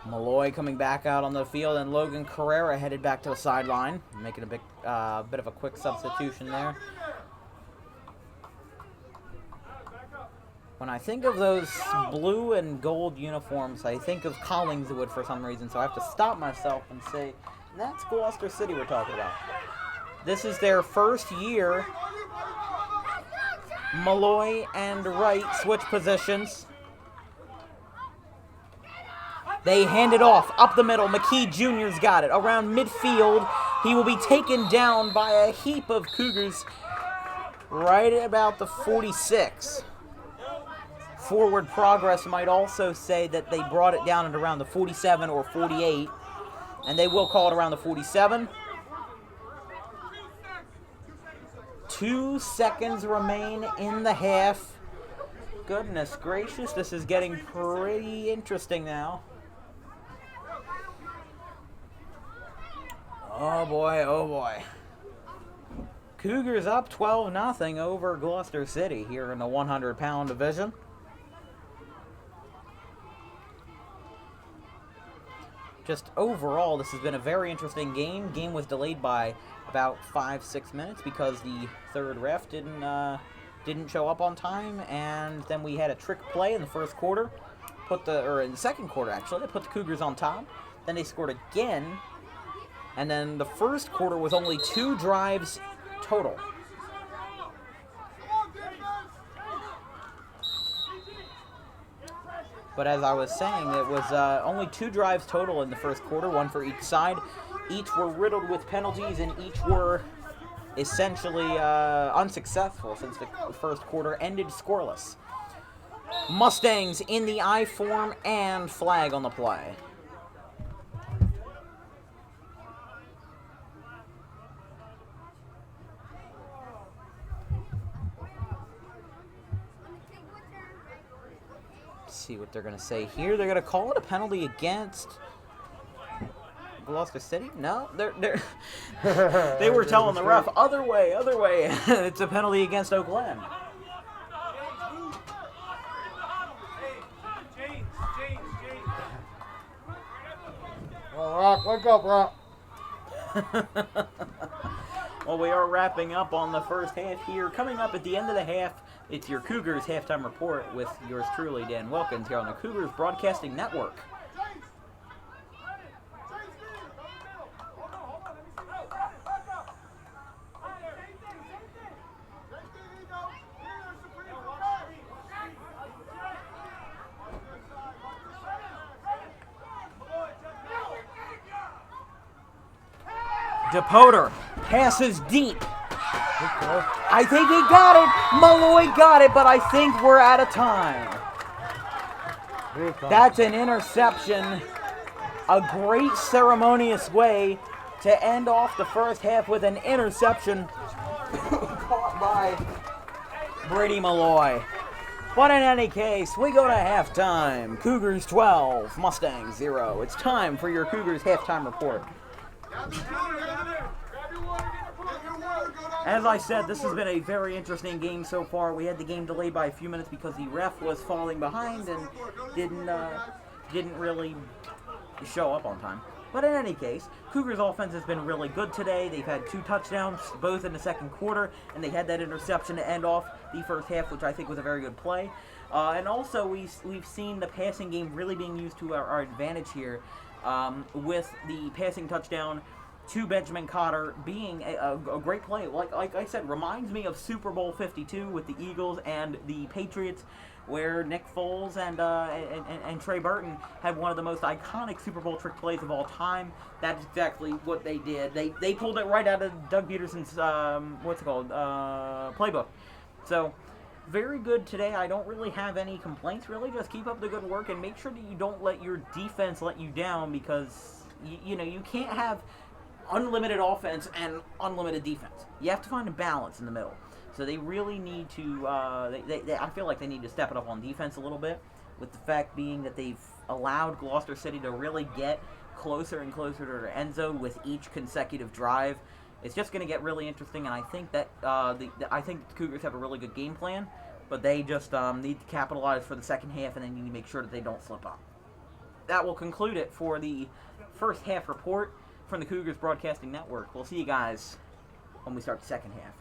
Malloy coming back out on the field, and Logan Carrera headed back to the sideline, making a bit of a quick substitution there. When I think of those blue and gold uniforms, I think of Collingswood for some reason, so I have to stop myself and say, that's Gloucester City we're talking about. This is their first year. Malloy and Wright switch positions. They hand it off up the middle. McKee Jr.'s got it. Around midfield, he will be taken down by a heap of Cougars right at about the 46. Forward progress might also say that they brought it down at around the 47 or 48, and they will call it around the 47. 2 seconds remain in the half. Goodness gracious, this is getting pretty interesting now. Oh boy, oh boy. Cougars up 12-0 over Gloucester City here in the 100-pound division. Just overall, this has been a very interesting game. Game was delayed by about 5-6 minutes because the third ref didn't show up on time, and then we had a trick play in the first quarter, in the second quarter actually. They put the Cougars on top. Then they scored again, and then the first quarter was only 2 drives total. But as I was saying, it was only 2 drives total in the first quarter, 1 for each side. Each were riddled with penalties, and each were essentially unsuccessful since the first quarter ended scoreless. Mustangs in the I form and flag on the play. See what they're going to say here. They're going to call it a penalty against Gloucester City? No, they were telling the ref, other way. It's a penalty against Oaklyn.
Well, Rock, wake up, Rock.
Well, we are wrapping up on the first half here. Coming up at the end of the half, it's your Cougars halftime report with yours truly, Dan Wilkins, here on the Cougars Broadcasting Network. DePoter passes deep. I think he got it. Malloy got it, but I think we're out of time. That's an interception. A great ceremonious way to end off the first half with an interception caught by Brady Malloy. But in any case, we go to halftime. Cougars 12, Mustangs 0. It's time for your Cougars halftime report. As I said, this has been a very interesting game so far. We had the game delayed by a few minutes because the ref was falling behind and didn't really show up on time. But in any case, Cougars offense has been really good today. They've had 2 touchdowns, both in the second quarter, and they had that interception to end off the first half, which I think was a very good play. And also, we've seen the passing game really being used to our advantage here, with the passing touchdown to Benjamin Cotter being a great play. Like I said, reminds me of Super Bowl 52 with the Eagles and the Patriots, where Nick Foles and Trey Burton had one of the most iconic Super Bowl trick plays of all time. That's exactly what they did. They pulled it right out of Doug Peterson's playbook. So very good today. I don't really have any complaints. Really, just keep up the good work and make sure that you don't let your defense let you down, because you can't have unlimited offense and unlimited defense. You have to find a balance in the middle. So they really need to, I feel like they need to step it up on defense a little bit, with the fact being that they've allowed Gloucester City to really get closer and closer to their end zone with each consecutive drive. It's just going to get really interesting, and I think that I think the Cougars have a really good game plan, but they just need to capitalize for the second half, and they need to make sure that they don't slip up. That will conclude it for the first half report from the Cougars Broadcasting Network. We'll see you guys when we start the second half.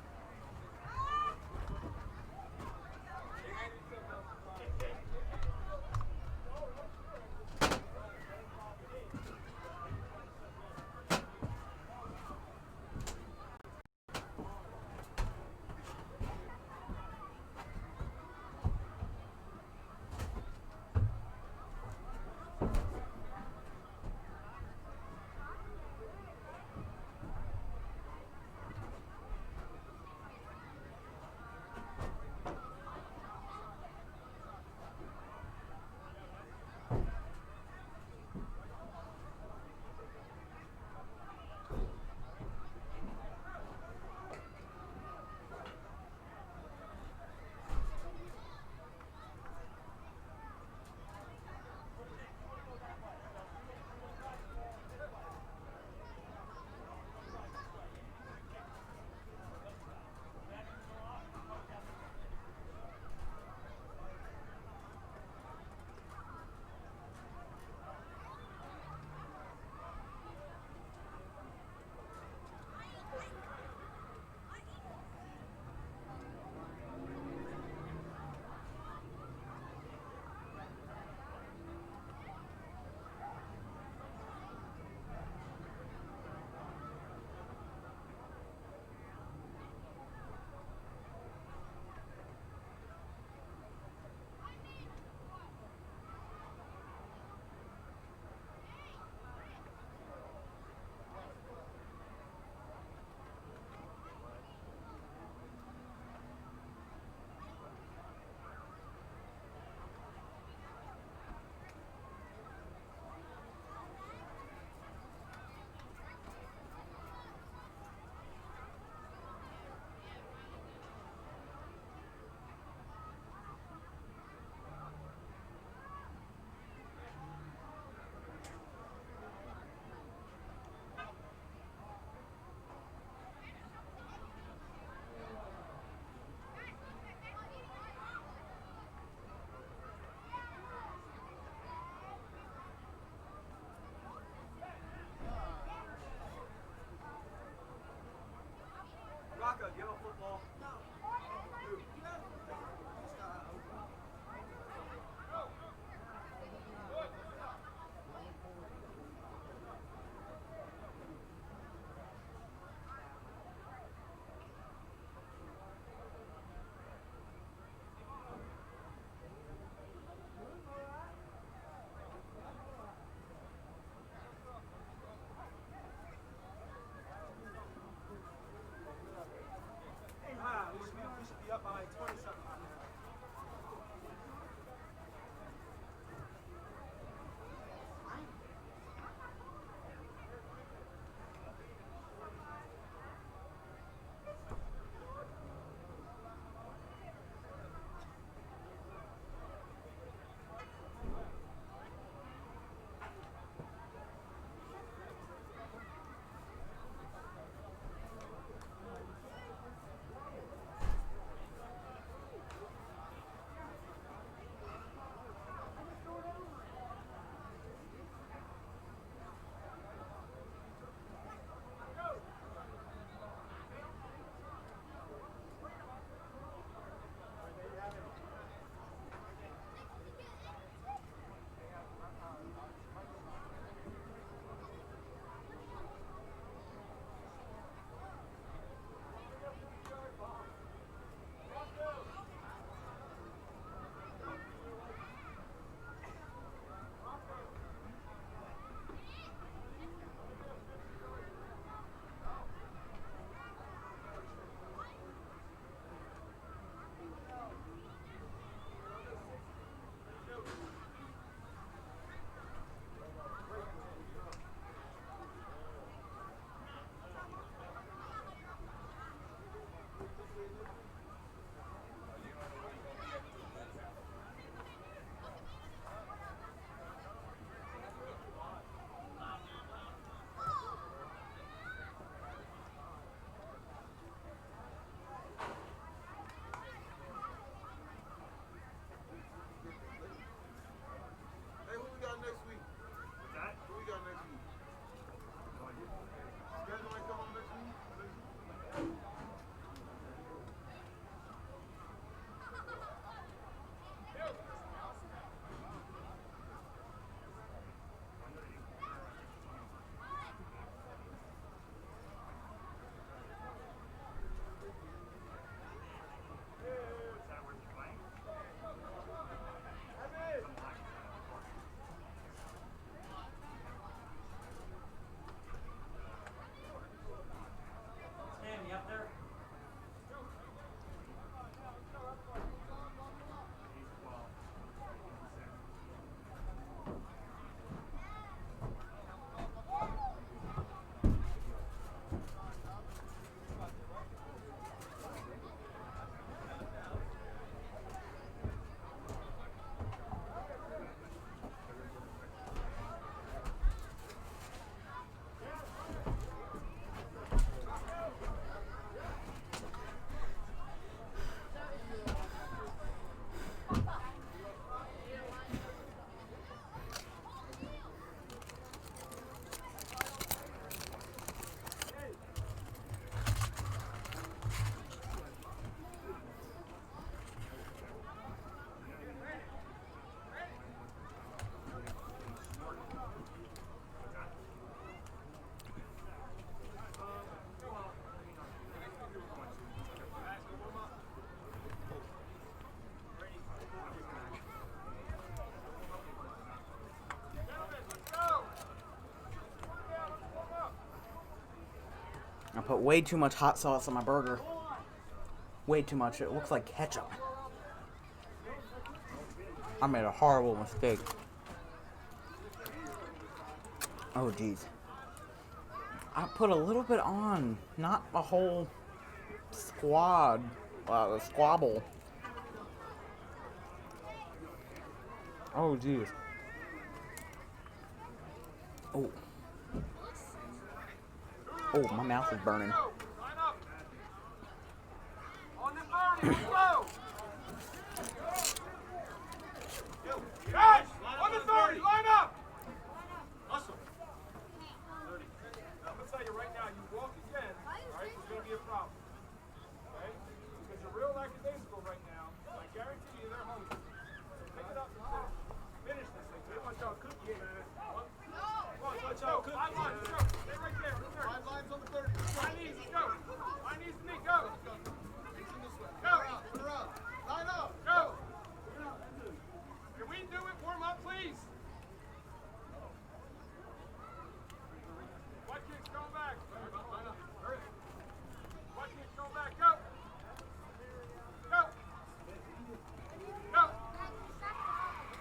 put way too much hot sauce on my burger. Way too much. It looks like ketchup. I made a horrible mistake. Oh, geez. I put a little bit on, not a whole squabble. Oh, geez. Oh. Oh, my mouth is burning.
Guys, on the 30, line up! Hustle. 30. Now, I'm going to tell you right now, you walk again, all right, there's going to be a problem. Okay? Because you're real lackadaisical right now. I guarantee you they're hungry. So pick it up and finish this thing. They want y'all cookie, man. Come on, let y'all cookie. 5 lines, go. Stay right there. 5 lines on the 30. My knees, go. My knees, knee, go. Facing this way. Go. Turn around. Line up. Go. Can we do it? Warm up, please. What kids going back? Hurry. What kids going back? Go. Go. Go.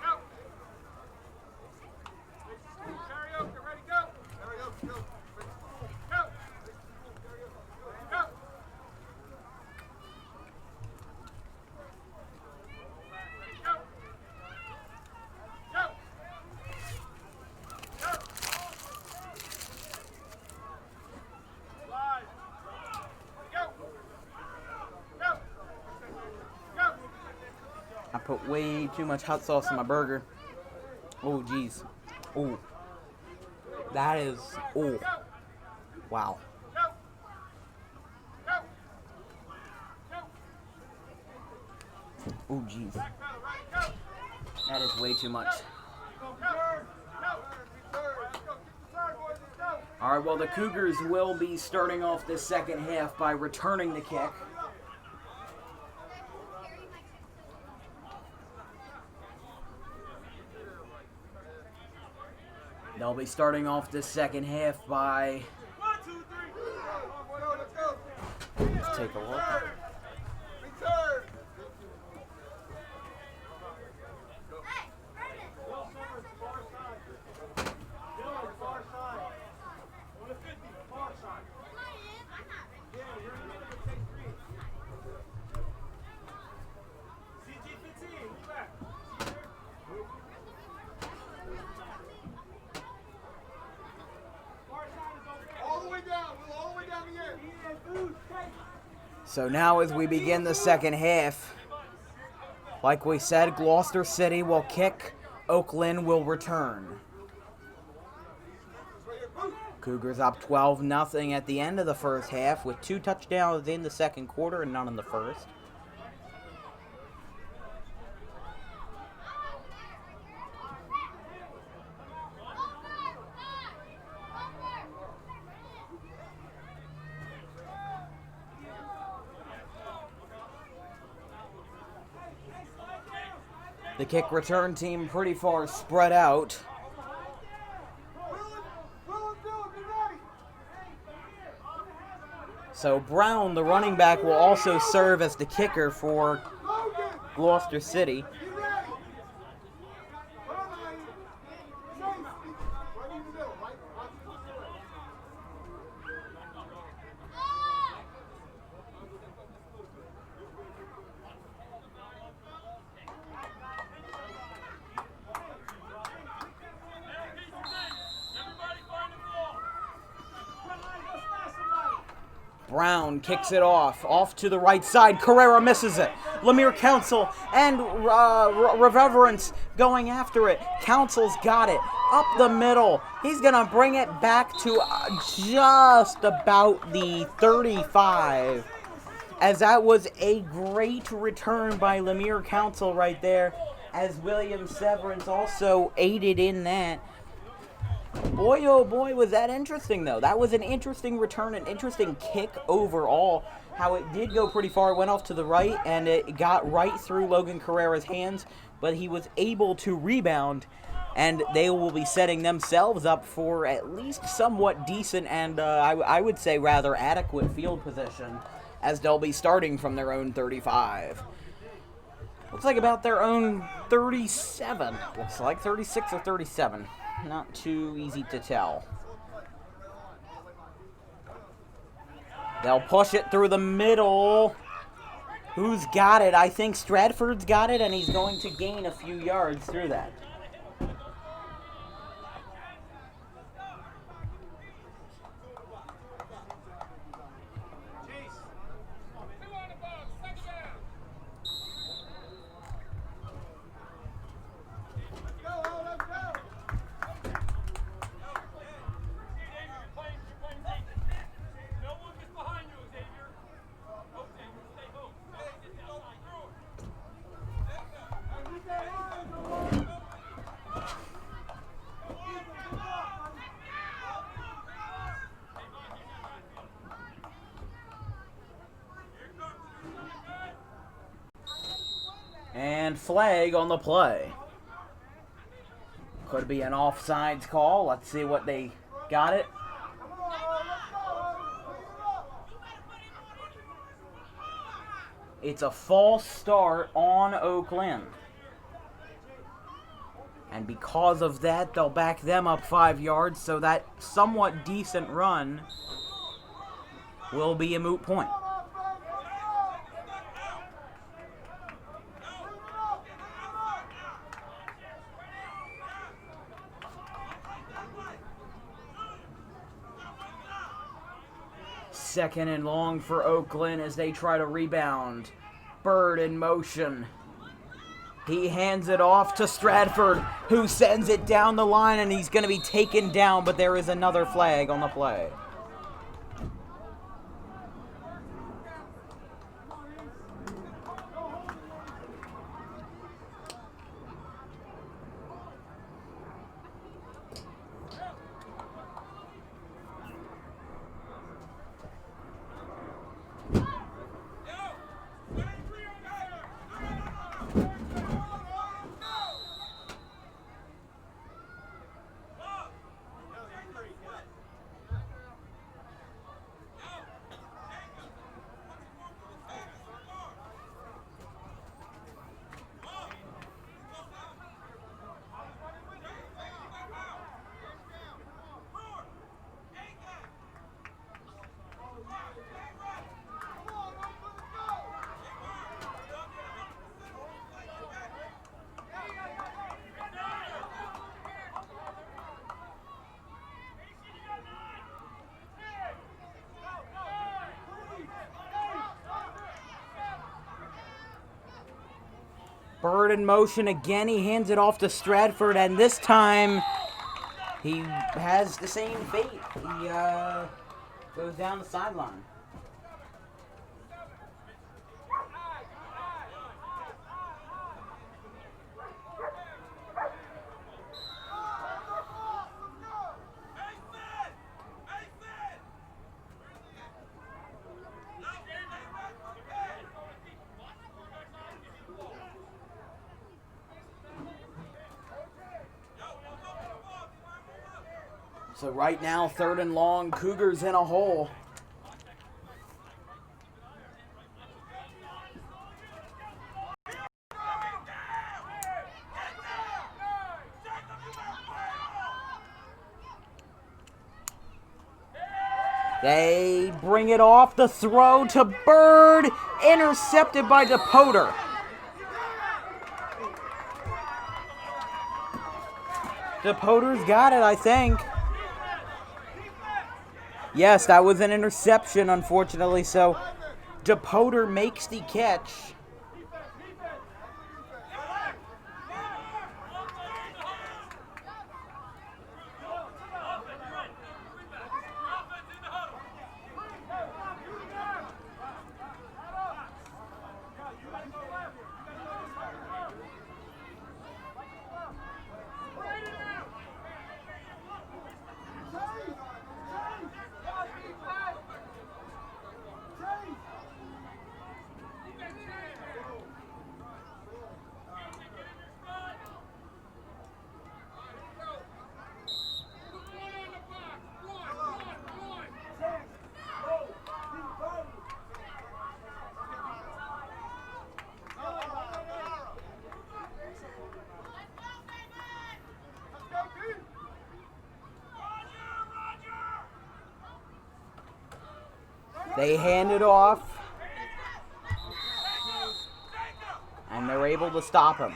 Go. Karaoke, ready? Go. Karaoke, go. Go. Go. Go. Go. Go. Slide. Go. Go. Go.
I put way too much hot sauce on my burger. Oh, geez. Oh. That is... Oh. Wow.
Go. Go. Go.
Oh, geez.
Back pedal, right? Go.
That is way too much.
Go. Go. Go. Let's go. Keep the third, boys. Let's go.
All right, well, the Cougars will be starting off this second half by returning the kick. They'll be starting off this second half by...
1, 2, 3. Come on, let's go.
Let's take a look.
Return. Far side. On the 50, far side. Yeah, you're in the middle of take 3. CG 15, move back. Far side is okay. All the way down, Will, all the way down the end.
So now as we begin the second half, like we said, Gloucester City will kick, Oaklyn will return. Cougars up 12-0 at the end of the first half with 2 touchdowns in the second quarter and none in the first. The kick return team pretty far spread out. So Brown, the running back, will also serve as the kicker for Gloucester City. Brown kicks it off to the right side. Carrera misses it. Lemire Council and Reverence going after it. Council's got it. Up the middle. He's going to bring it back to just about the 35. As that was a great return by Lemire Council right there. As William Severance also aided in that. Boy, oh boy, was that interesting, though. That was an interesting return, an interesting kick overall. How it did go pretty far. It went off to the right, and it got right through Logan Carrera's hands, but he was able to rebound and they will be setting themselves up for at least somewhat decent and I would say rather adequate field position, as they'll be starting from their own 35. Looks like about their own 37. Looks like 36 or 37. Not too easy to tell. They'll push it through the middle. Who's got it? I think Stratford's got it, and he's going to gain a few yards through that. And flag on the play. Could be an offsides call. Let's see what they got it. It's a false start on Oaklyn. And because of that, they'll back them up 5 yards, so that somewhat decent run will be a moot point. Second and long for Oaklyn as they try to rebound. Bird in motion. He hands it off to Stratford, who sends it down the line, and he's going to be taken down, but there is another flag on the play. Bird in motion again. He hands it off to Stratford, and this time he has the same fate. He goes down the sideline. So right now, third and long, Cougars in a hole. They bring it off, the throw to Bird, intercepted by DePoter. DePoter's got it, I think. Yes, that was an interception, unfortunately, so DePoter makes the catch. They hand it off, and they're able to stop him.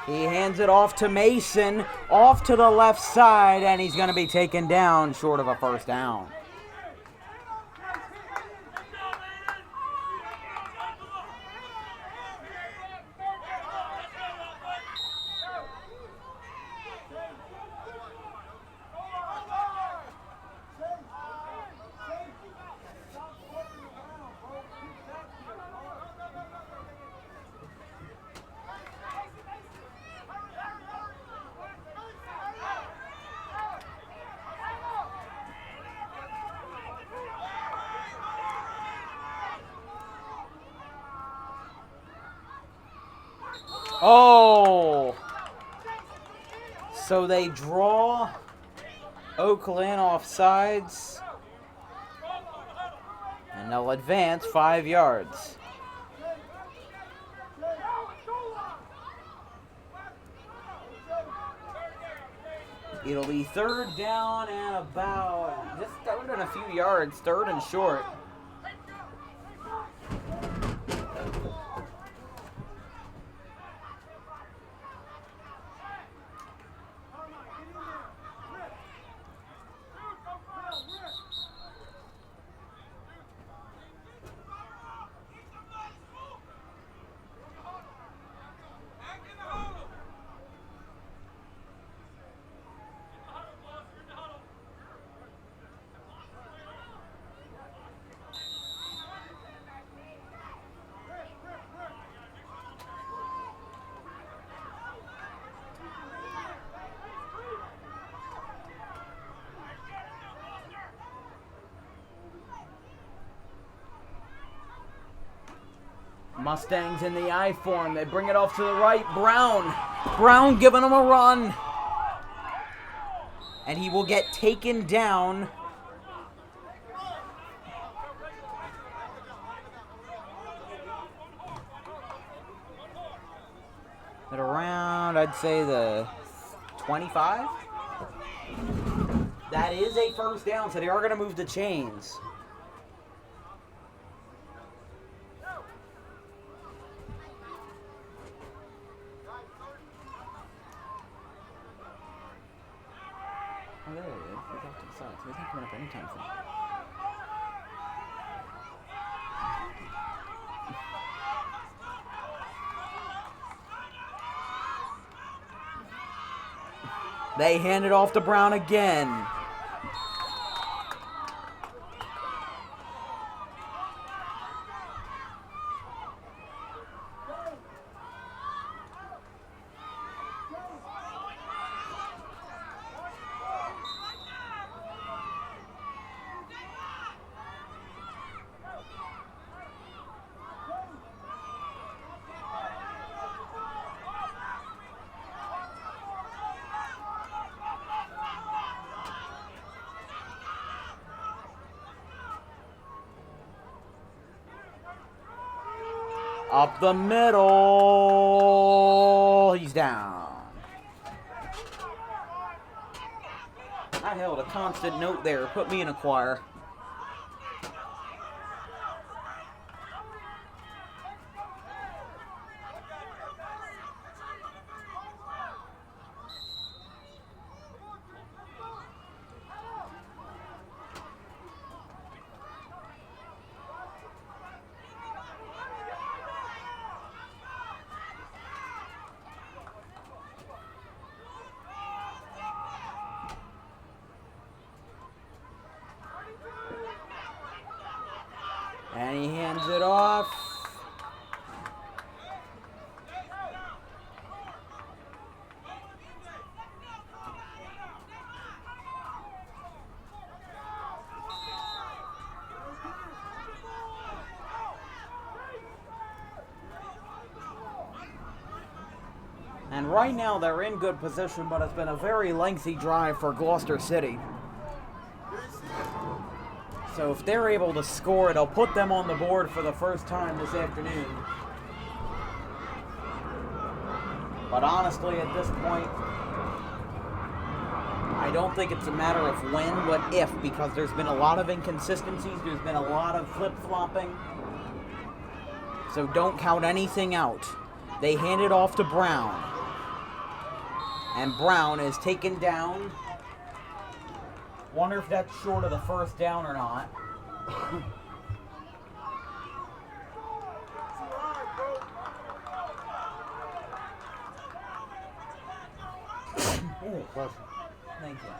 He hands it off to Mason, off to the left side, and he's going to be taken down short of a first down. Oh! So they draw Oaklyn off sides, and they'll advance 5 yards. It'll be third down and about, just third and a few yards, third and short. Mustangs in the I form. They bring it off to the right. Brown giving him a run. And he will get taken down. At around, I'd say, the 25. That is a first down, so they are going to move the chains. Oh, there it is. It's off to the side, so he's not coming up anytime soon. They hand it off to Brown again. Up the middle. He's down. I held a constant note there. Put me in a choir. And right now they're in good position, but it's been a very lengthy drive for Gloucester City. So if they're able to score, it'll put them on the board for the first time this afternoon. But honestly, at this point, I don't think it's a matter of when, but if, because there's been a lot of inconsistencies, there's been a lot of flip-flopping. So don't count anything out. They hand it off to Brown. And Brown is taken down. Wonder if that's short of the first down or not. Thank you.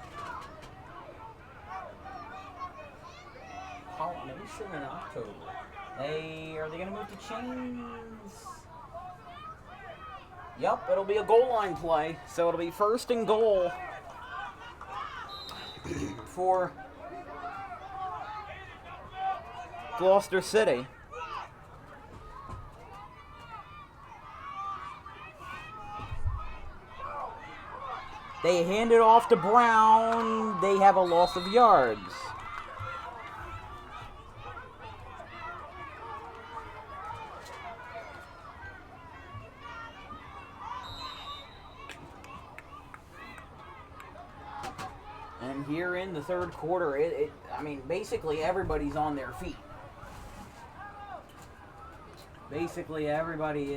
How long? Maybe soon in October. Are they going to move to chains? Yep, it'll be a goal line play. So it'll be first and goal for Gloucester City. They hand it off to Brown. They have a loss of yards. And here in the third quarter, I mean, basically everybody's on their feet. Basically everybody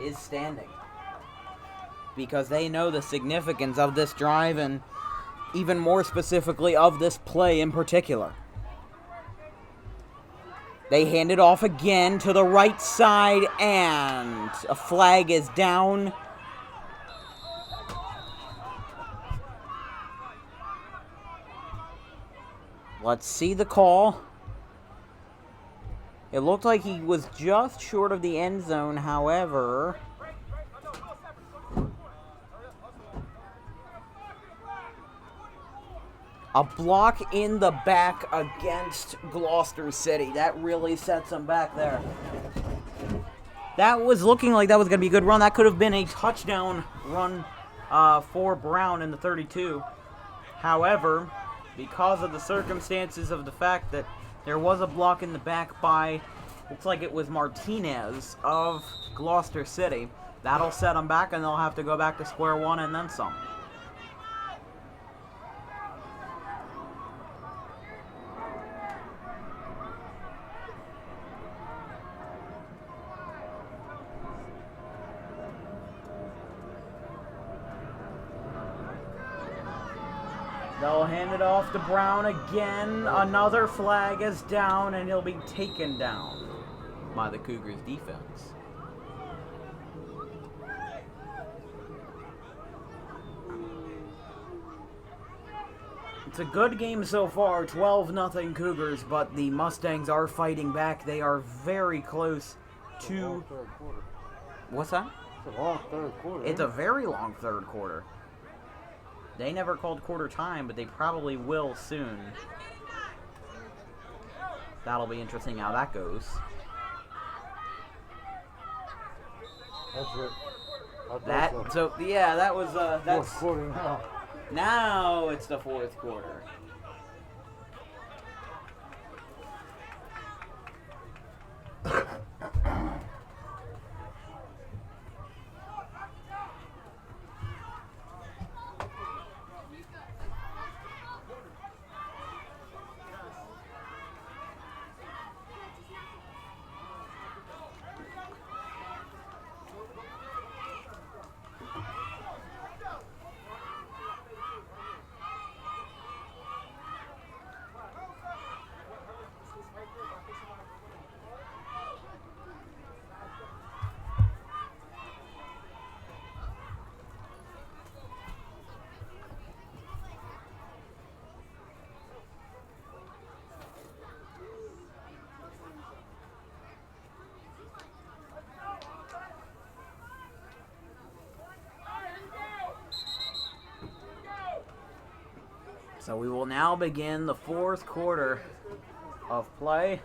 is standing, because they know the significance of this drive, and even more specifically of this play in particular. They hand it off again to the right side, and a flag is down. Let's see the call. It looked like he was just short of the end zone, however. A block in the back against Gloucester City. That really sets them back there. That was looking like that was going to be a good run. That could have been a touchdown run for Brown in the 32. However, because of the circumstances of the fact that there was a block in the back by, looks like it was Martinez of Gloucester City, that'll set them back, and they'll have to go back to square one and then some. They'll hand it off to Brown again. Another flag is down, and he'll be taken down by the Cougars defense. It's a good game so far, 12-0 Cougars, but the Mustangs are fighting back. They are very close to... What's that?
It's a long third quarter.
It's a very long third quarter. They never called quarter time, but they probably will soon. That'll be interesting how that goes.
That's it.
That was that's
fourth quarter now.
Now it's the fourth quarter. So we will now begin the fourth quarter of play.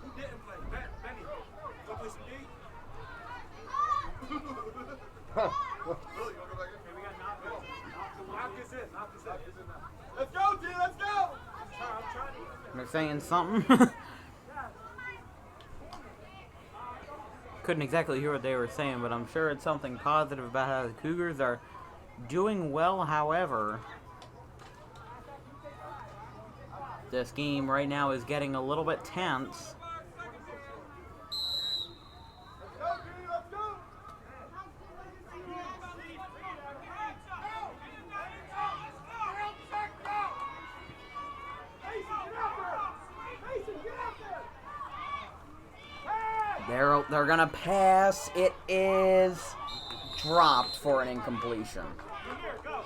Who didn't play? Benny. Go play some D? Really, you want to go back in? Okay, we got knock this in. Let's go, D, let's go!
They're saying something. Couldn't exactly hear what they were saying, but I'm sure it's something positive about how the Cougars are doing well. However, this game right now is getting a little bit tense. They're gonna pass. It is dropped for an incompletion.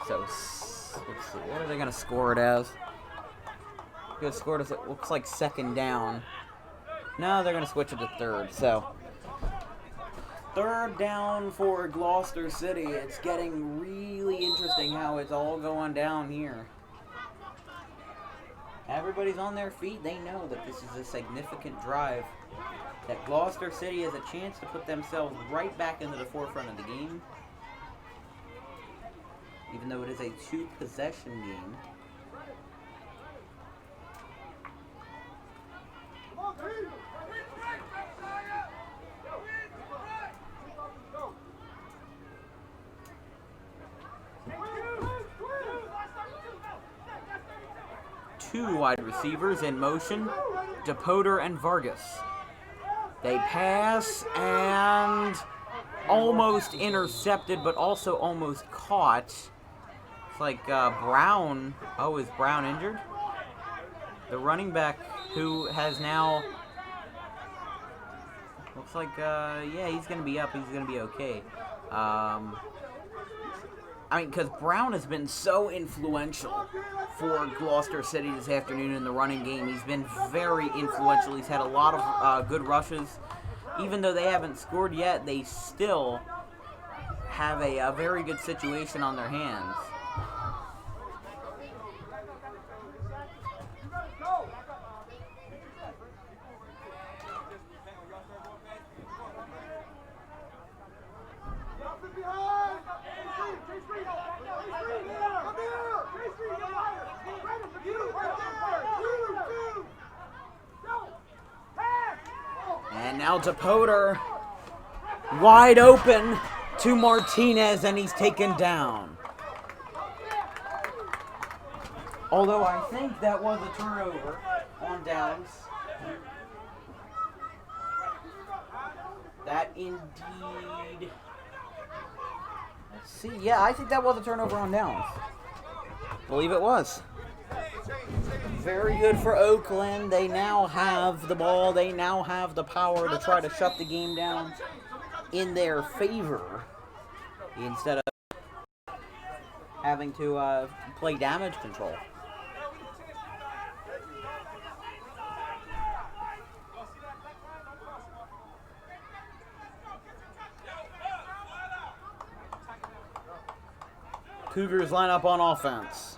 So let's see. What are they gonna score it as? Gonna score it as it looks like second down. No, they're gonna switch it to third. So third down for Gloucester City. It's getting really interesting how it's all going down here. Everybody's on their feet. They know that this is a significant drive. That Gloucester City has a chance to put themselves right back into the forefront of the game. Even though it is a two-possession game. Two wide receivers in motion, DePoter and Vargas. They pass and almost intercepted, but also almost caught. It's like Brown. Oh, is Brown injured? The running back who has now... Looks like, yeah, he's going to be up. He's going to be okay. I mean, because Brown has been so influential for Gloucester City this afternoon in the running game. He's been very influential. He's had a lot of good rushes. Even though they haven't scored yet, they still have a very good situation on their hands. And now DePoter wide open to Martinez, and he's taken down. Although I think that was a turnover on downs. That indeed. Let's see. Yeah, I think that was a turnover on downs. I believe it was. Very good for Oaklyn. They now have the ball. They now have the power to try to shut the game down in their favor instead of having to play damage control. Cougars line up on offense.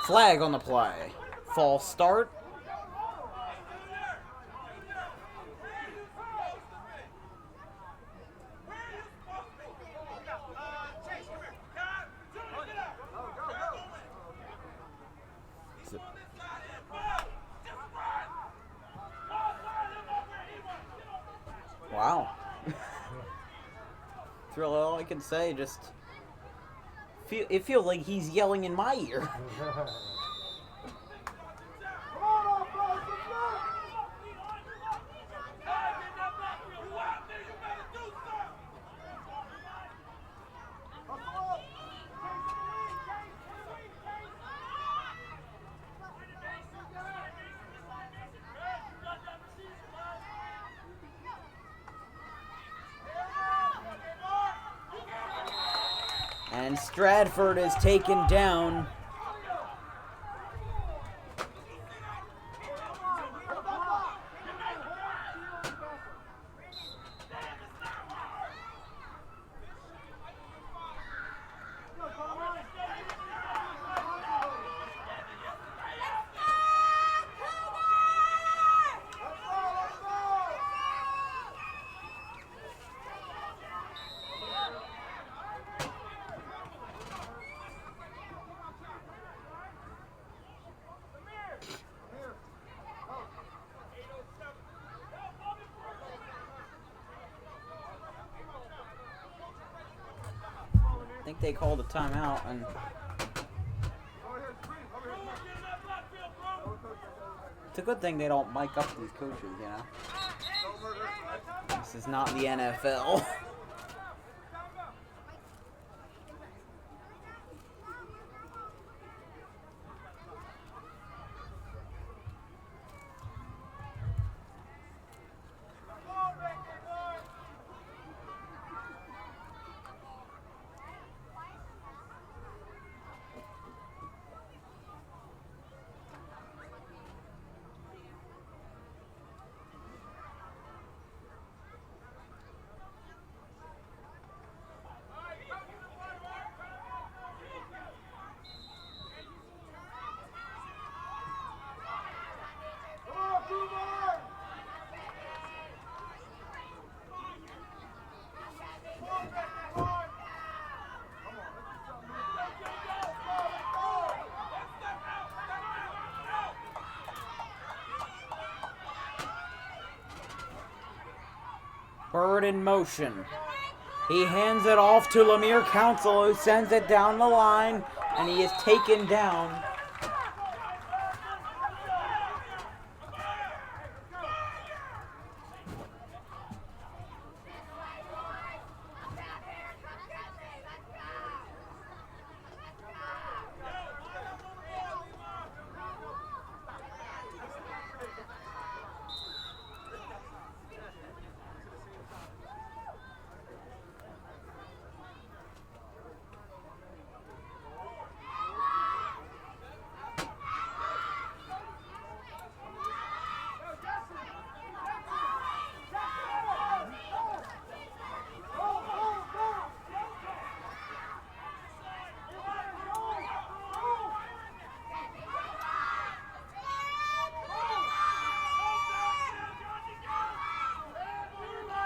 Flag on the play. False start. Wow. That's really all I can say. Just it feels like he's yelling in my ear. And Stratford is taken down. think they called a timeout, and it's a good thing they don't mic up these coaches, you know. This is not the NFL. Bird in motion. He hands it off to Lemire Council, who sends it down the line, and he is taken down.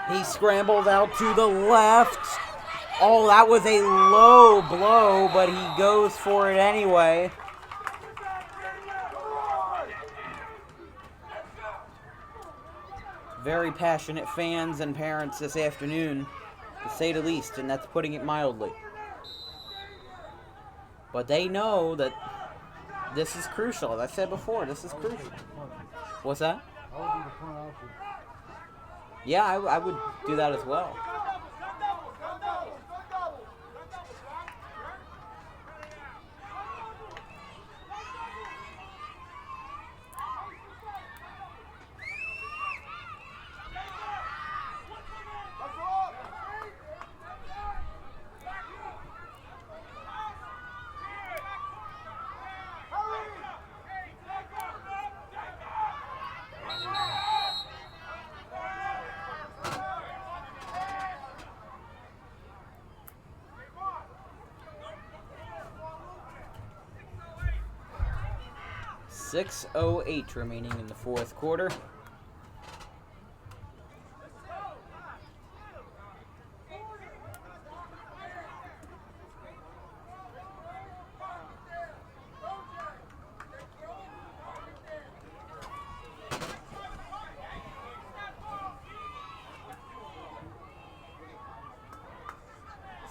He scrambled out to the left. Oh, that was a low blow, but he goes for it anyway. Very passionate fans and parents this afternoon, to say the least, and that's putting it mildly. But they know that this is crucial. As I said before, this is crucial. What's that? Yeah, I would do that as well. .608 remaining in the fourth quarter.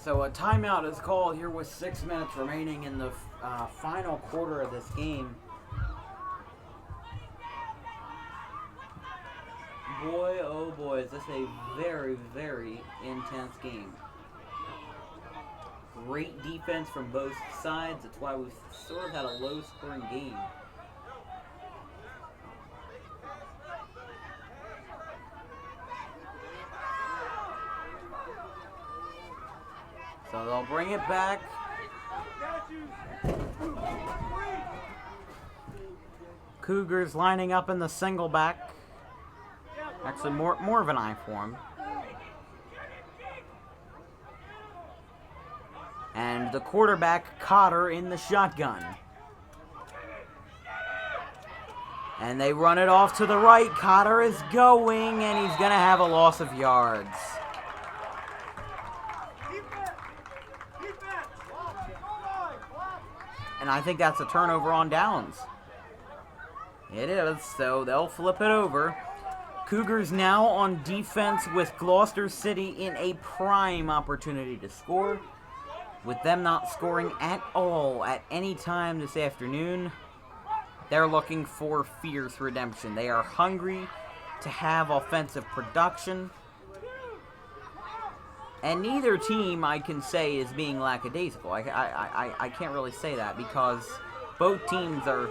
So a timeout is called here with 6 minutes remaining in the final quarter of this game. Boy, oh boy, is this a very, very intense game. Great defense from both sides. That's why we've sort of had a low-scoring game. So they'll bring it back. Cougars lining up in the single back. Actually, more of an I form. And the quarterback, Cotter, in the shotgun. And they run it off to the right. Cotter is going, and he's going to have a loss of yards. And I think that's a turnover on downs. It is, so they'll flip it over. Cougars now on defense with Gloucester City in a prime opportunity to score. With them not scoring at all at any time this afternoon, they're looking for fierce redemption. They are hungry to have offensive production. And neither team, I can say, is being lackadaisical. I can't really say that because both teams are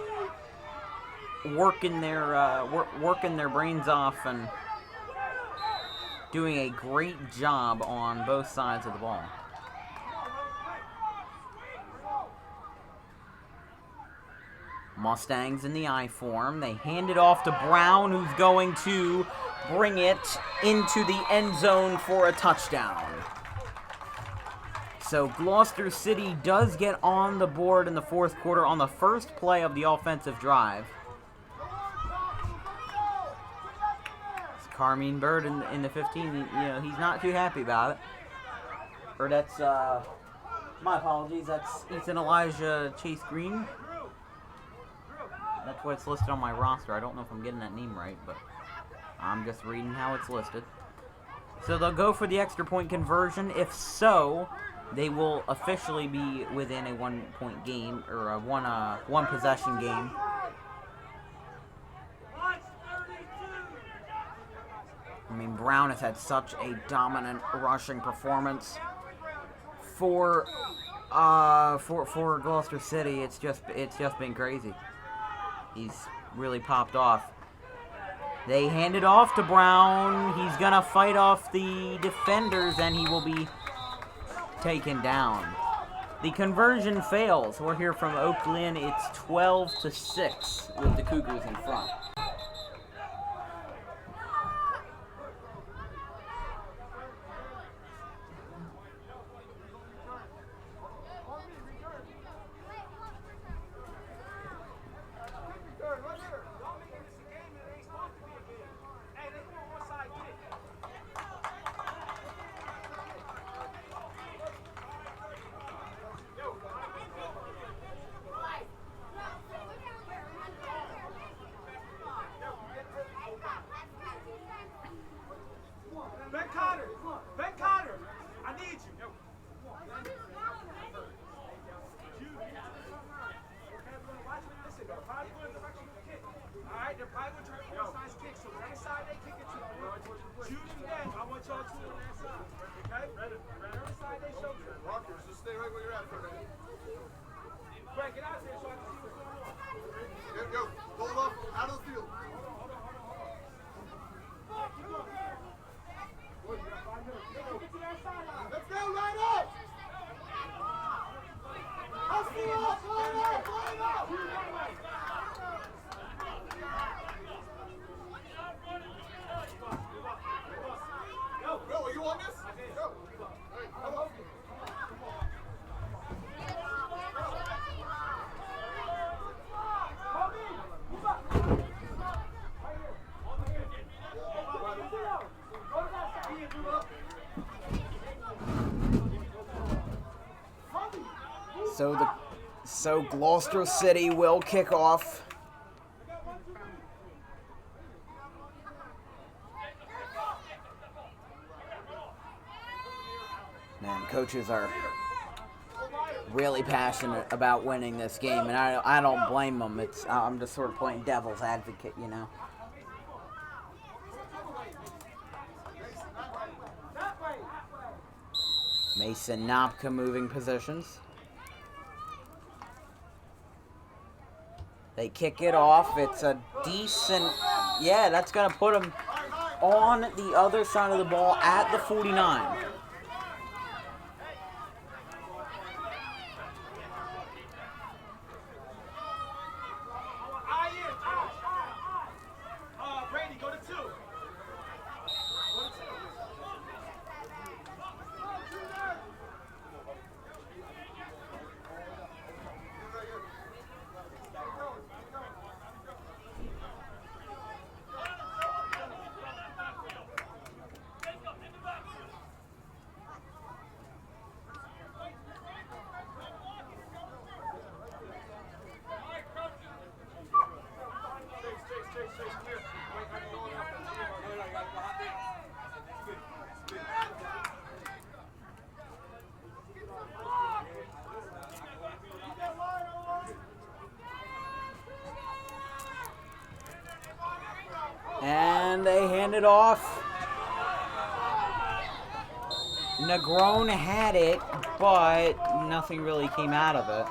working their brains off and doing a great job on both sides of the ball. Mustangs in the I form. They hand it off to Brown, who's going to bring it into the end zone for a touchdown. So Gloucester City does get on the board in the fourth quarter on the first play of the offensive drive. It's Carmine Bird in the 15. You know, he's not too happy about it. Or that's, my apologies, that's Ethan Elijah Chase Green. That's what it's listed on my roster. I don't know if I'm getting that name right, but I'm just reading how it's listed. So they'll go for the extra point conversion. If so, they will officially be within a 1-point game, or a one possession game. I mean, Brown has had such a dominant rushing performance for Gloucester City. It's just been crazy. He's really popped off. They hand it off to Brown. He's going to fight off the defenders, and he will be taken down. The conversion fails. We're here from Oaklyn. It's 12-6 with the Cougars in front. So Gloucester City will kick off. Man, coaches are really passionate about winning this game, and I don't blame them. I'm just sort of playing devil's advocate, you know. Mason Nopka moving positions. They kick it off. It's a decent... Yeah, that's going to put them on the other side of the ball at the 49. it off. Negron had it, but nothing really came out of it.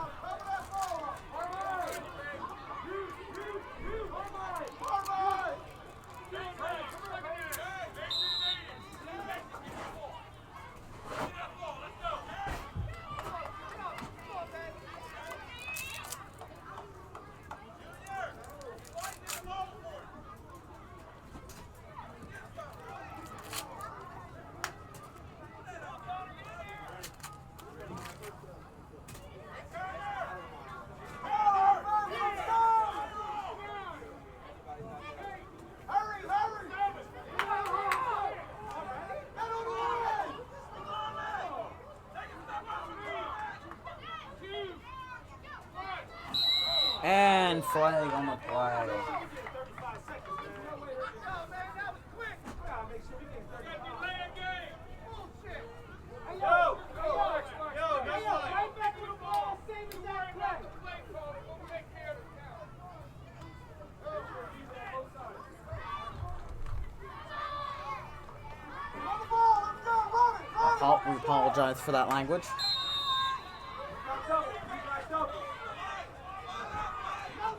And flag on the play. We apologize for that language.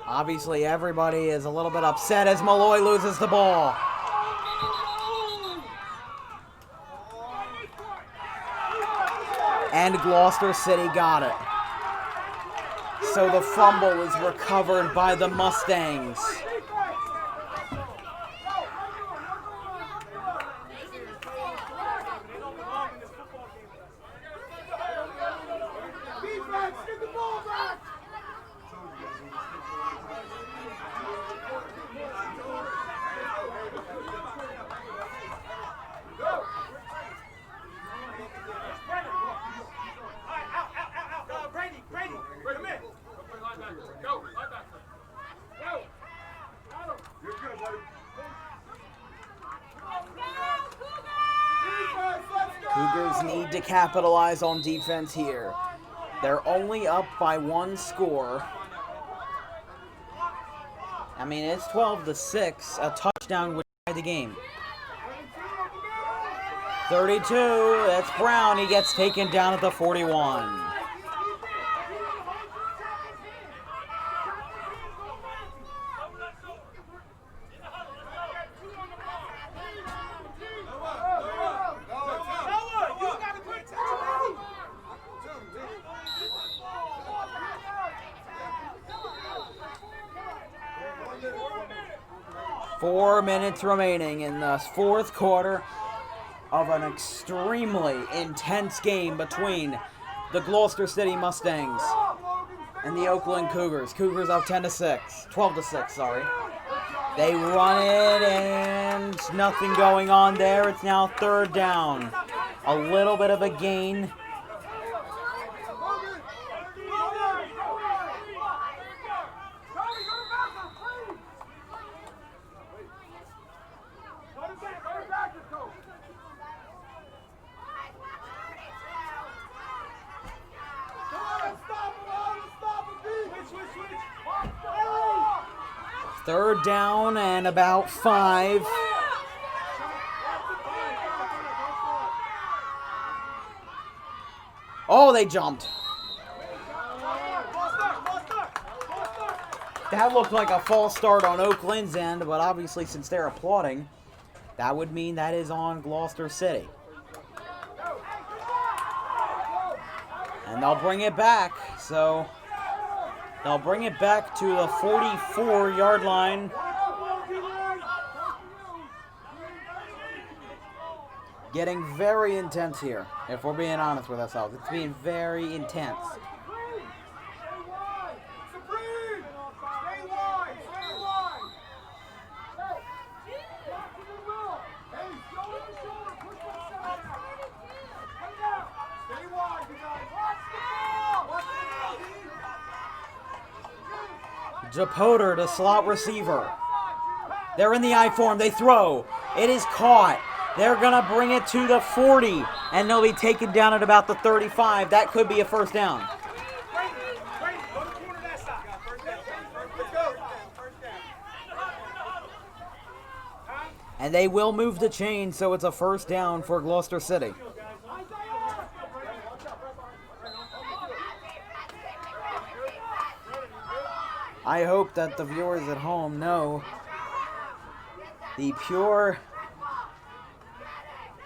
Obviously, everybody is a little bit upset as Malloy loses the ball. And Gloucester City got it. So the fumble is recovered by the Mustangs. Cougars need to capitalize on defense here. They're only up by one score. I mean, it's 12-6. A touchdown would tie the game. 32, that's Brown. He gets taken down at the 41. Four minutes remaining in the fourth quarter of an extremely intense game between the Gloucester City Mustangs and the Oaklyn Cougars. Cougars up 12-6, sorry. They run it and nothing going on there. It's now third down. A little bit of a gain. Third down and about 5. Oh, they jumped. That looked like a false start on Oaklyn's end, but obviously since they're applauding, that would mean that is on Gloucester City. And they'll bring it back, so they'll bring it back to the 44-yard line. Getting very intense here, if we're being honest with ourselves. It's being very intense. Japoter, the slot receiver. They're in the I form. They throw. It is caught. They're going to bring it to the 40, and they'll be taken down at about the 35. That could be a first down. And they will move the chain, so it's a first down for Gloucester City. I hope that the viewers at home know the pure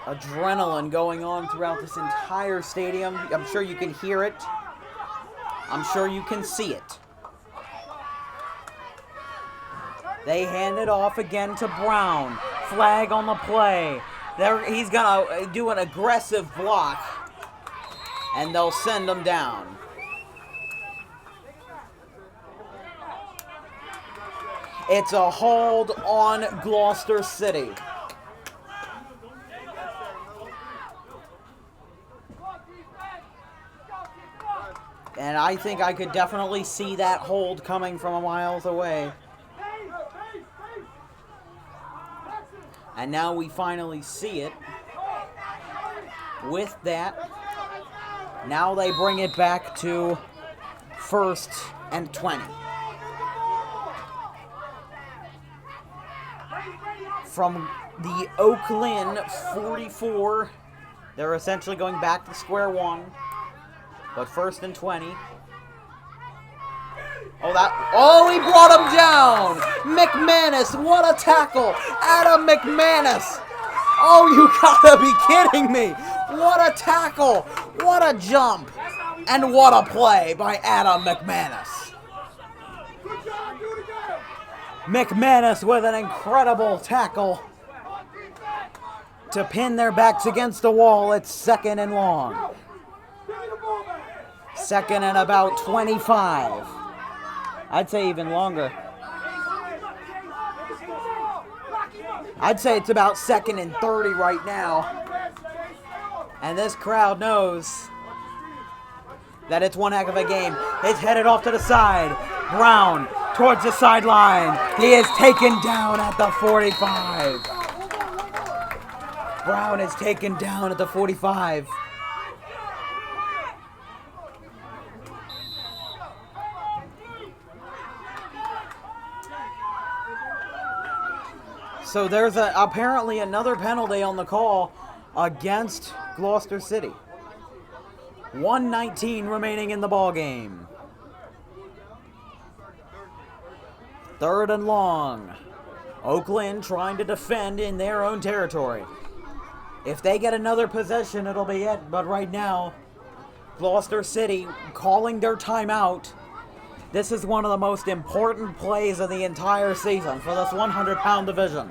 adrenaline going on throughout this entire stadium. I'm sure you can hear it. I'm sure you can see it. They hand it off again to Brown. Flag on the play. He's going to do an aggressive block, and they'll send him down. It's a hold on Gloucester City. And I think I could definitely see that hold coming from a miles away. And now we finally see it. With that, now they bring it back to 1st and 20. From the Oaklyn 44, they're essentially going back to square one. But 1st and 20. Oh, he brought him down! McManus, what a tackle! Adam McManus! Oh, you gotta be kidding me! What a tackle! What a jump! And what a play by Adam McManus! McManus with an incredible tackle to pin their backs against the wall. It's 2nd and long. 2nd and about 25. I'd say even longer. I'd say it's about 2nd and 30 right now. And this crowd knows that it's one heck of a game. It's headed off to the side. Brown towards the sideline. He is taken down at the 45. Brown is taken down at the 45. So there's apparently another penalty on the call against Gloucester City. 1:19 remaining in the ball game. 3rd and long. Oaklyn trying to defend in their own territory. If they get another possession, it'll be it. But right now, Gloucester City calling their timeout. This is one of the most important plays of the entire season for this 100-pound division.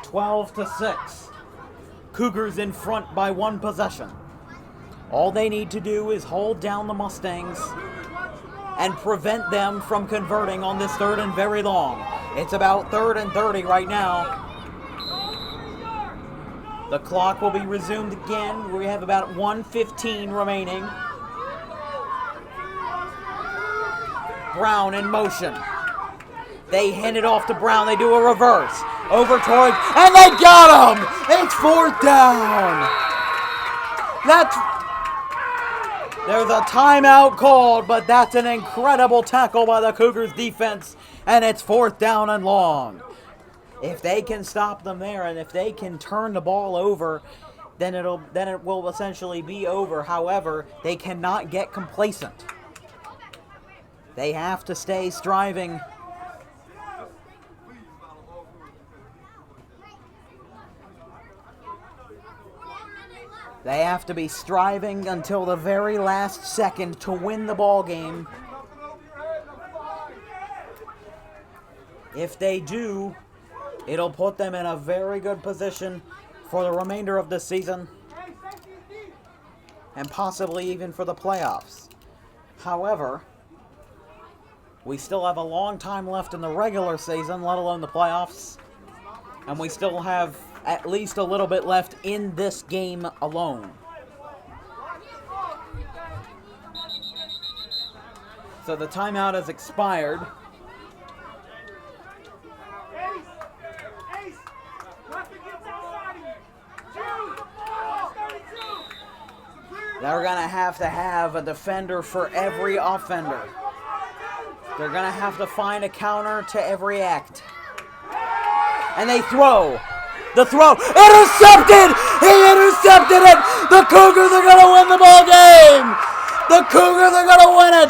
12-6. Cougars in front by 1 possession. All they need to do is hold down the Mustangs and prevent them from converting on this 3rd and very long. It's about 3rd and 30 right now. The clock will be resumed again. We have about 1:15 remaining. Brown in motion. They hand it off to Brown. They do a reverse. Over towards, and they got him! It's 4th down! There's a timeout called, but that's an incredible tackle by the Cougars defense, and it's 4th down and long. If they can stop them there, and if they can turn the ball over, then it will essentially be over. However, they cannot get complacent. They have to stay striving. They have to be striving until the very last second to win the ball game. If they do, it'll put them in a very good position for the remainder of the season and possibly even for the playoffs. However, we still have a long time left in the regular season, let alone the playoffs, and we still have at least a little bit left in this game alone. So the timeout has expired. They're going to have a defender for every offender. They're going to have to find a counter to every act. And they throw. The throw. Intercepted! He intercepted it! The Cougars are going to win the ball game! The Cougars are going to win it!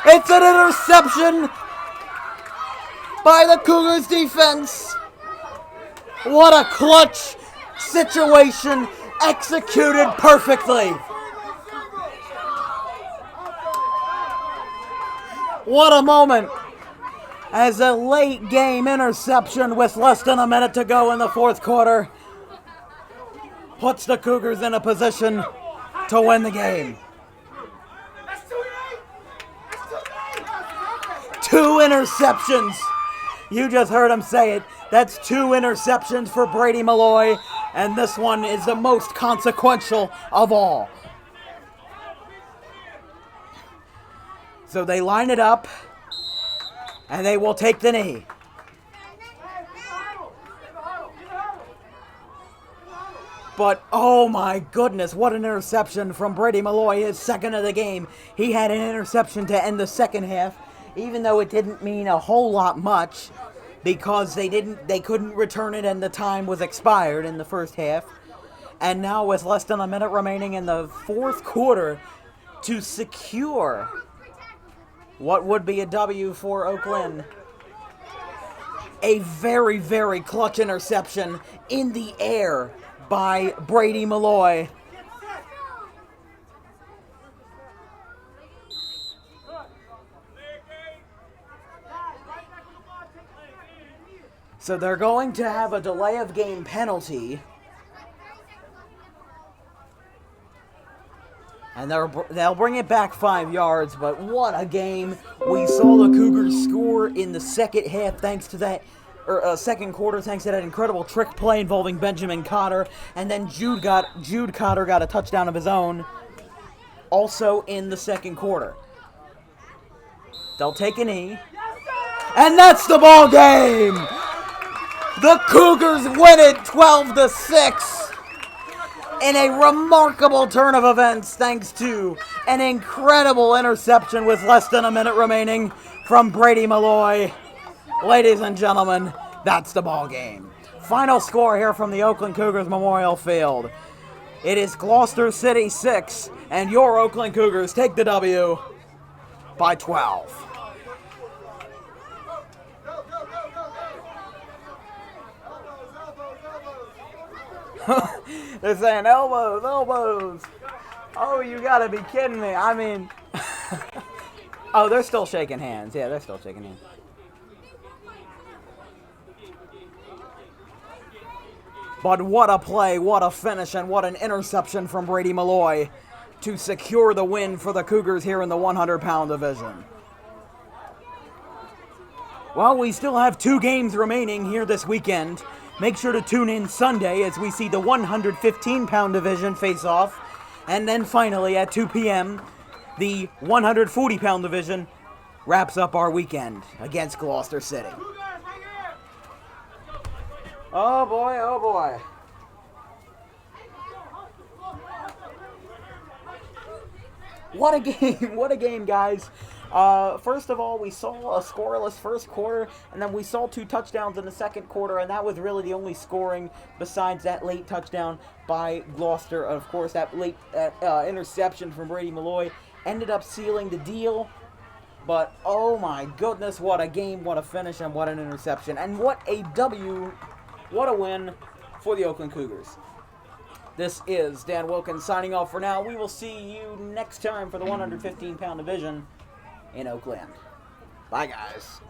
It's an interception by the Cougars defense. What a clutch situation, executed perfectly. What a moment as a late game interception with less than a minute to go in the fourth quarter puts the Cougars in a position to win the game. 2 interceptions. You just heard him say it. That's 2 interceptions for Brady Malloy, and this one is the most consequential of all. So they line it up, and they will take the knee. But, oh my goodness, what an interception from Brady Malloy, his second of the game. He had an interception to end the second half, even though it didn't mean a whole lot much, because they couldn't return it and the time was expired in the first half. And now with less than a minute remaining in the fourth quarter to secure what would be a W for Oaklyn. A very, very clutch interception in the air by Brady Malloy. So they're going to have a delay of game penalty. And they'll bring it back 5 yards, but what a game. We saw the Cougars score in the second half thanks to that, second quarter thanks to that incredible trick play involving Benjamin Cotter. And then Jude Cotter got a touchdown of his own also in the second quarter. They'll take a knee. And that's the ball game! The Cougars win it 12-6. In a remarkable turn of events thanks to an incredible interception with less than a minute remaining from Brady Malloy. Ladies and gentlemen, that's the ball game. Final score here from the Oaklyn Cougars Memorial Field. It is Gloucester City 6, and your Oaklyn Cougars take the W by 12. They're saying elbows, elbows. Oh, you gotta be kidding me. I mean, oh, they're still shaking hands. Yeah, they're still shaking hands. But what a play, what a finish, and what an interception from Brady Malloy to secure the win for the Cougars here in the 100-pound division. Well, we still have 2 games remaining here this weekend. Make sure to tune in Sunday as we see the 115-pound division face off. And then finally at 2 p.m., the 140-pound division wraps up our weekend against Gloucester City. Oh boy, oh boy. What a game, guys. First of all, we saw a scoreless first quarter, and then we saw 2 touchdowns in the second quarter, and that was really the only scoring besides that late touchdown by Gloucester. Of course, that late interception from Brady Malloy ended up sealing the deal. But, oh my goodness, what a game, what a finish, and what an interception. And what a W, what a win for the Oaklyn Cougars. This is Dan Wilkins signing off for now. We will see you next time for the 115-pound division in Oakland. Bye, guys.